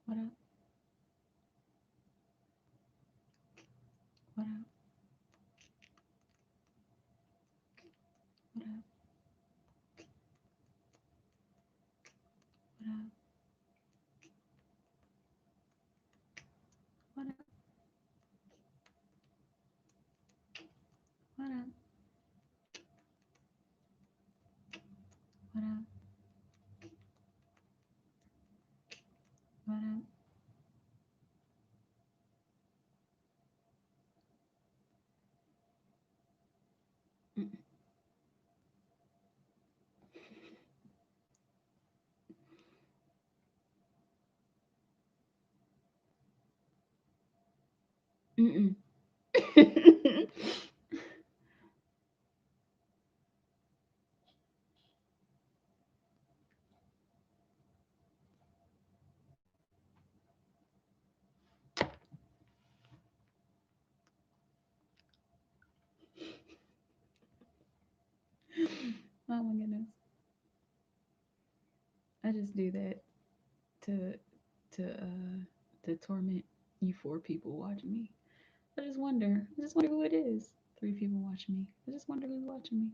What up? What up? What up? What up? What up? What up? What up? What up? Mm. Mm-mm. Oh my goodness. I just do that to to torment you four people watching me. I just wonder who it is. three people watching me. I just wonder who's watching me.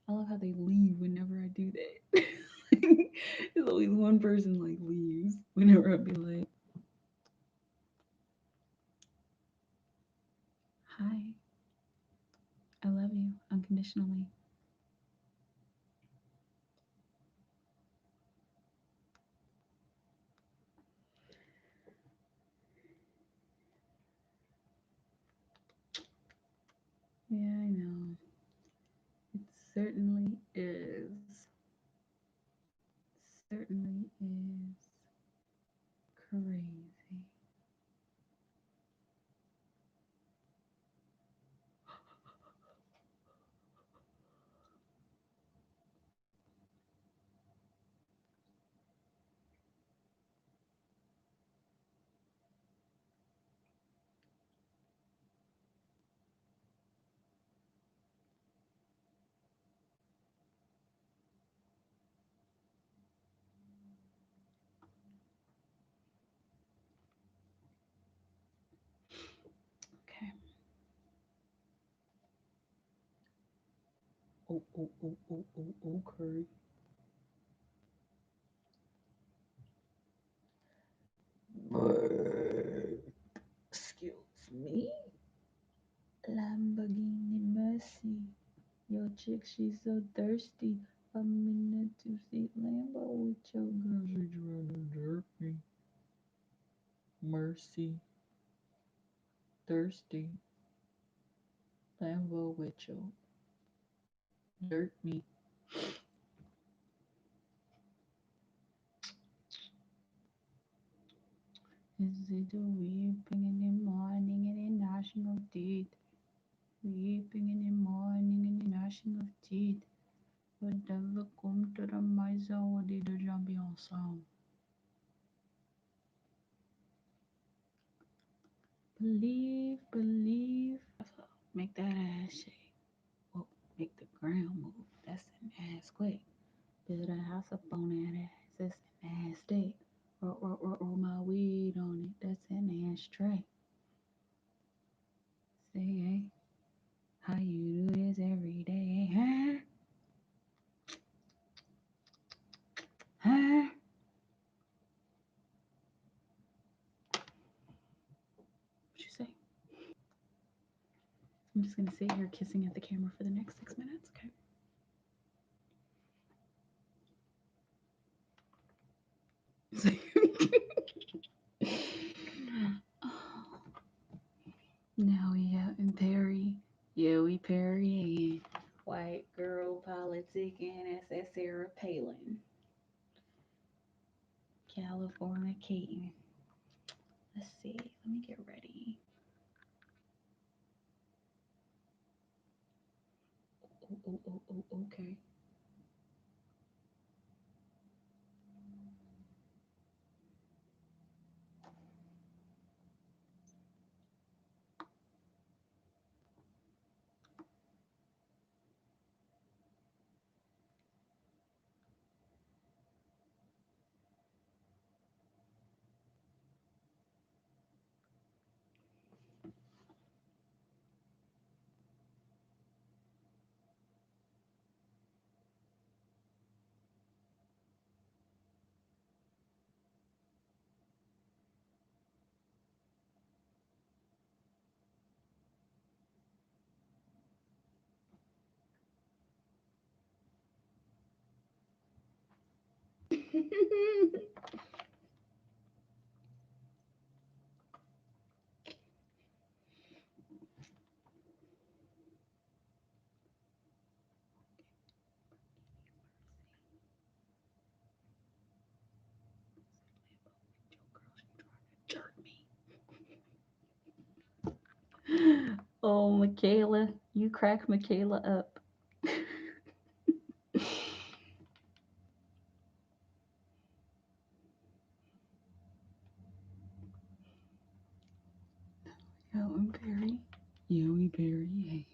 I love how they leave whenever I do that. There's always one person like leaves whenever I be like, "Hi, I love you unconditionally." Yeah, I know. It certainly is. Certainly is crazy. Okay. Okay. Excuse me. Lamborghini Mercy. Yo, chick, she's so thirsty. A minute to see Lambo with your girl. She trying to dirt me. Mercy. Thirsty. Lambo with your dirt me. Is it a weeping in the morning and the gnashing of teeth? Weeping in the morning and the gnashing of teeth. Whatever come to the miser, what did the champion sound? Believe, believe. Make that ass shake. Whoa, make the ground move. That's an ass quick. Build a house up on that ass. That's an ass stick. Roll my weed on it. That's an ashtray. Say, hey, how you do this every day? Huh? Huh? What you say? I'm just gonna sit here kissing at the camera for the next 6 minutes, okay? Now we have Perry. Yeah, we Perry and white girl politicking. That's that Sarah Palin. California King. Let's see. Let me get ready. Okay. Jerk me. Oh, Michaela, you crack Michaela up. Yo, I'm Perry. Yoey Perry. Hey.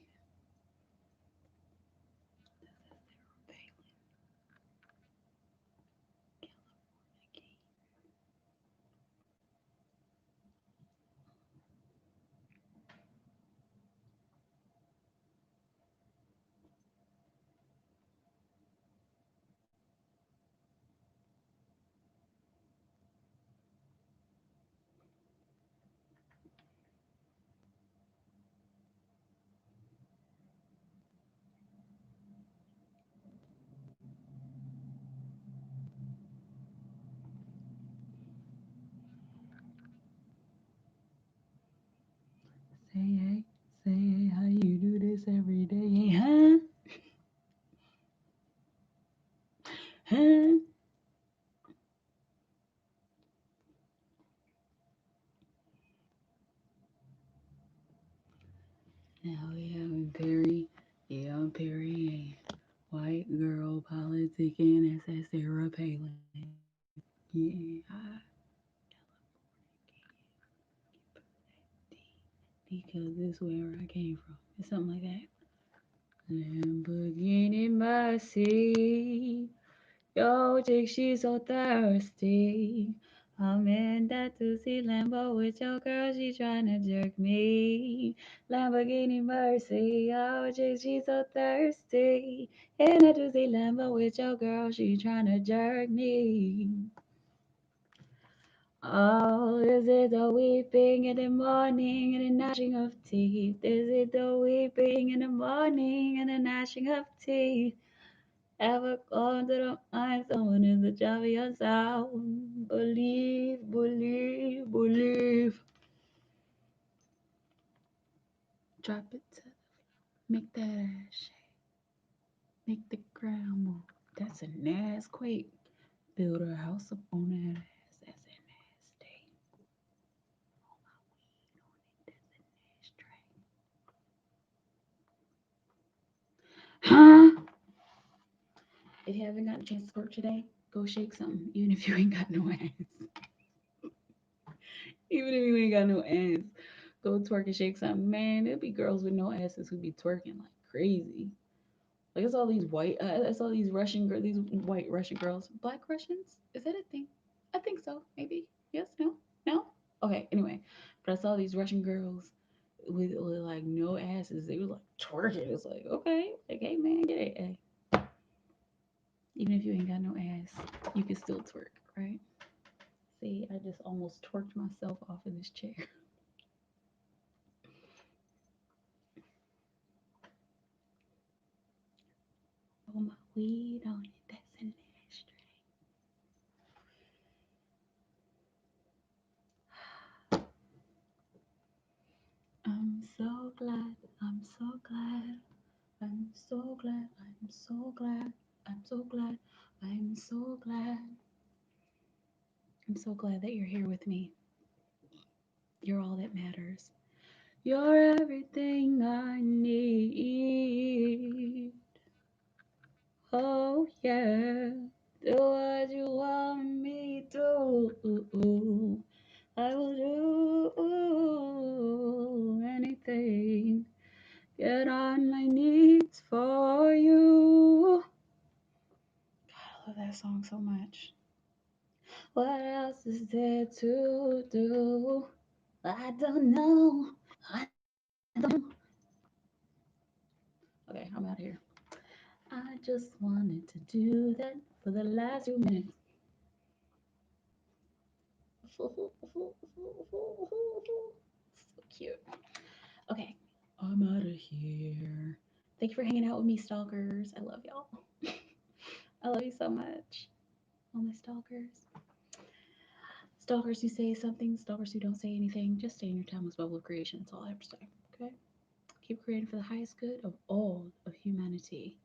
Huh? Now we have Perry. Yeah, I'm Perry. A white girl politicking as Sarah Palin. Yeah, because it's where I came from. It's something like that. Lamborghini Mercy. Yo, chick, she's so thirsty. I'm in that Tussy Lambo with your girl, she tryna jerk me. Lamborghini Mercy, yo, chick, she's so thirsty. In that Tussy Lambo with your girl, she tryna jerk me. Oh, is it the weeping in the morning and the gnashing of teeth? Is it the weeping in the morning and the gnashing of teeth? Ever gone to the mind someone is the job of your sound? Believe, believe, believe. Drop it to make that ass shake, make the ground move. That's a nasty quake. Build a house up on that ass. That's a nasty. Huh? If you haven't gotten a chance to work today, go shake something, even if you ain't got no ass. Even if you ain't got no ass, go twerk and shake something. Man, there'll be girls with no asses who be twerking like crazy. Like it's all these white, it's all these Russian girls, these white Russian girls. Black Russians? Is that a thing? I think so. Maybe. Yes. No. No. Okay. Anyway, but I saw these Russian girls with like no asses. They were like twerking. It's like okay, hey man, get it. Hey. Even if you ain't got no ass, you can still twerk, right? See, I just almost twerked myself off of this chair. Roll my weed on it. That's an ashtray. I'm so glad. I'm so glad. I'm so glad. I'm so glad. I'm so glad. I'm so glad. I'm so glad that you're here with me. You're all that matters. You're everything I need. Oh, yeah. Do what you want me to. I will do anything. Get on my knees for you. I love that song so much. What else is there to do? I don't know. I don't know. Okay, I'm out of here. I just wanted to do that for the last 2 minutes. So cute. Okay, I'm out of here. Thank you for hanging out with me, stalkers. I love y'all. I love you so much. All my stalkers. Stalkers who say something, stalkers who don't say anything. Just stay in your timeless bubble of creation. That's all I have to say. Okay? Keep creating for the highest good of all of humanity.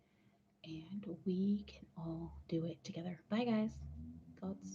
And we can all do it together. Bye, guys.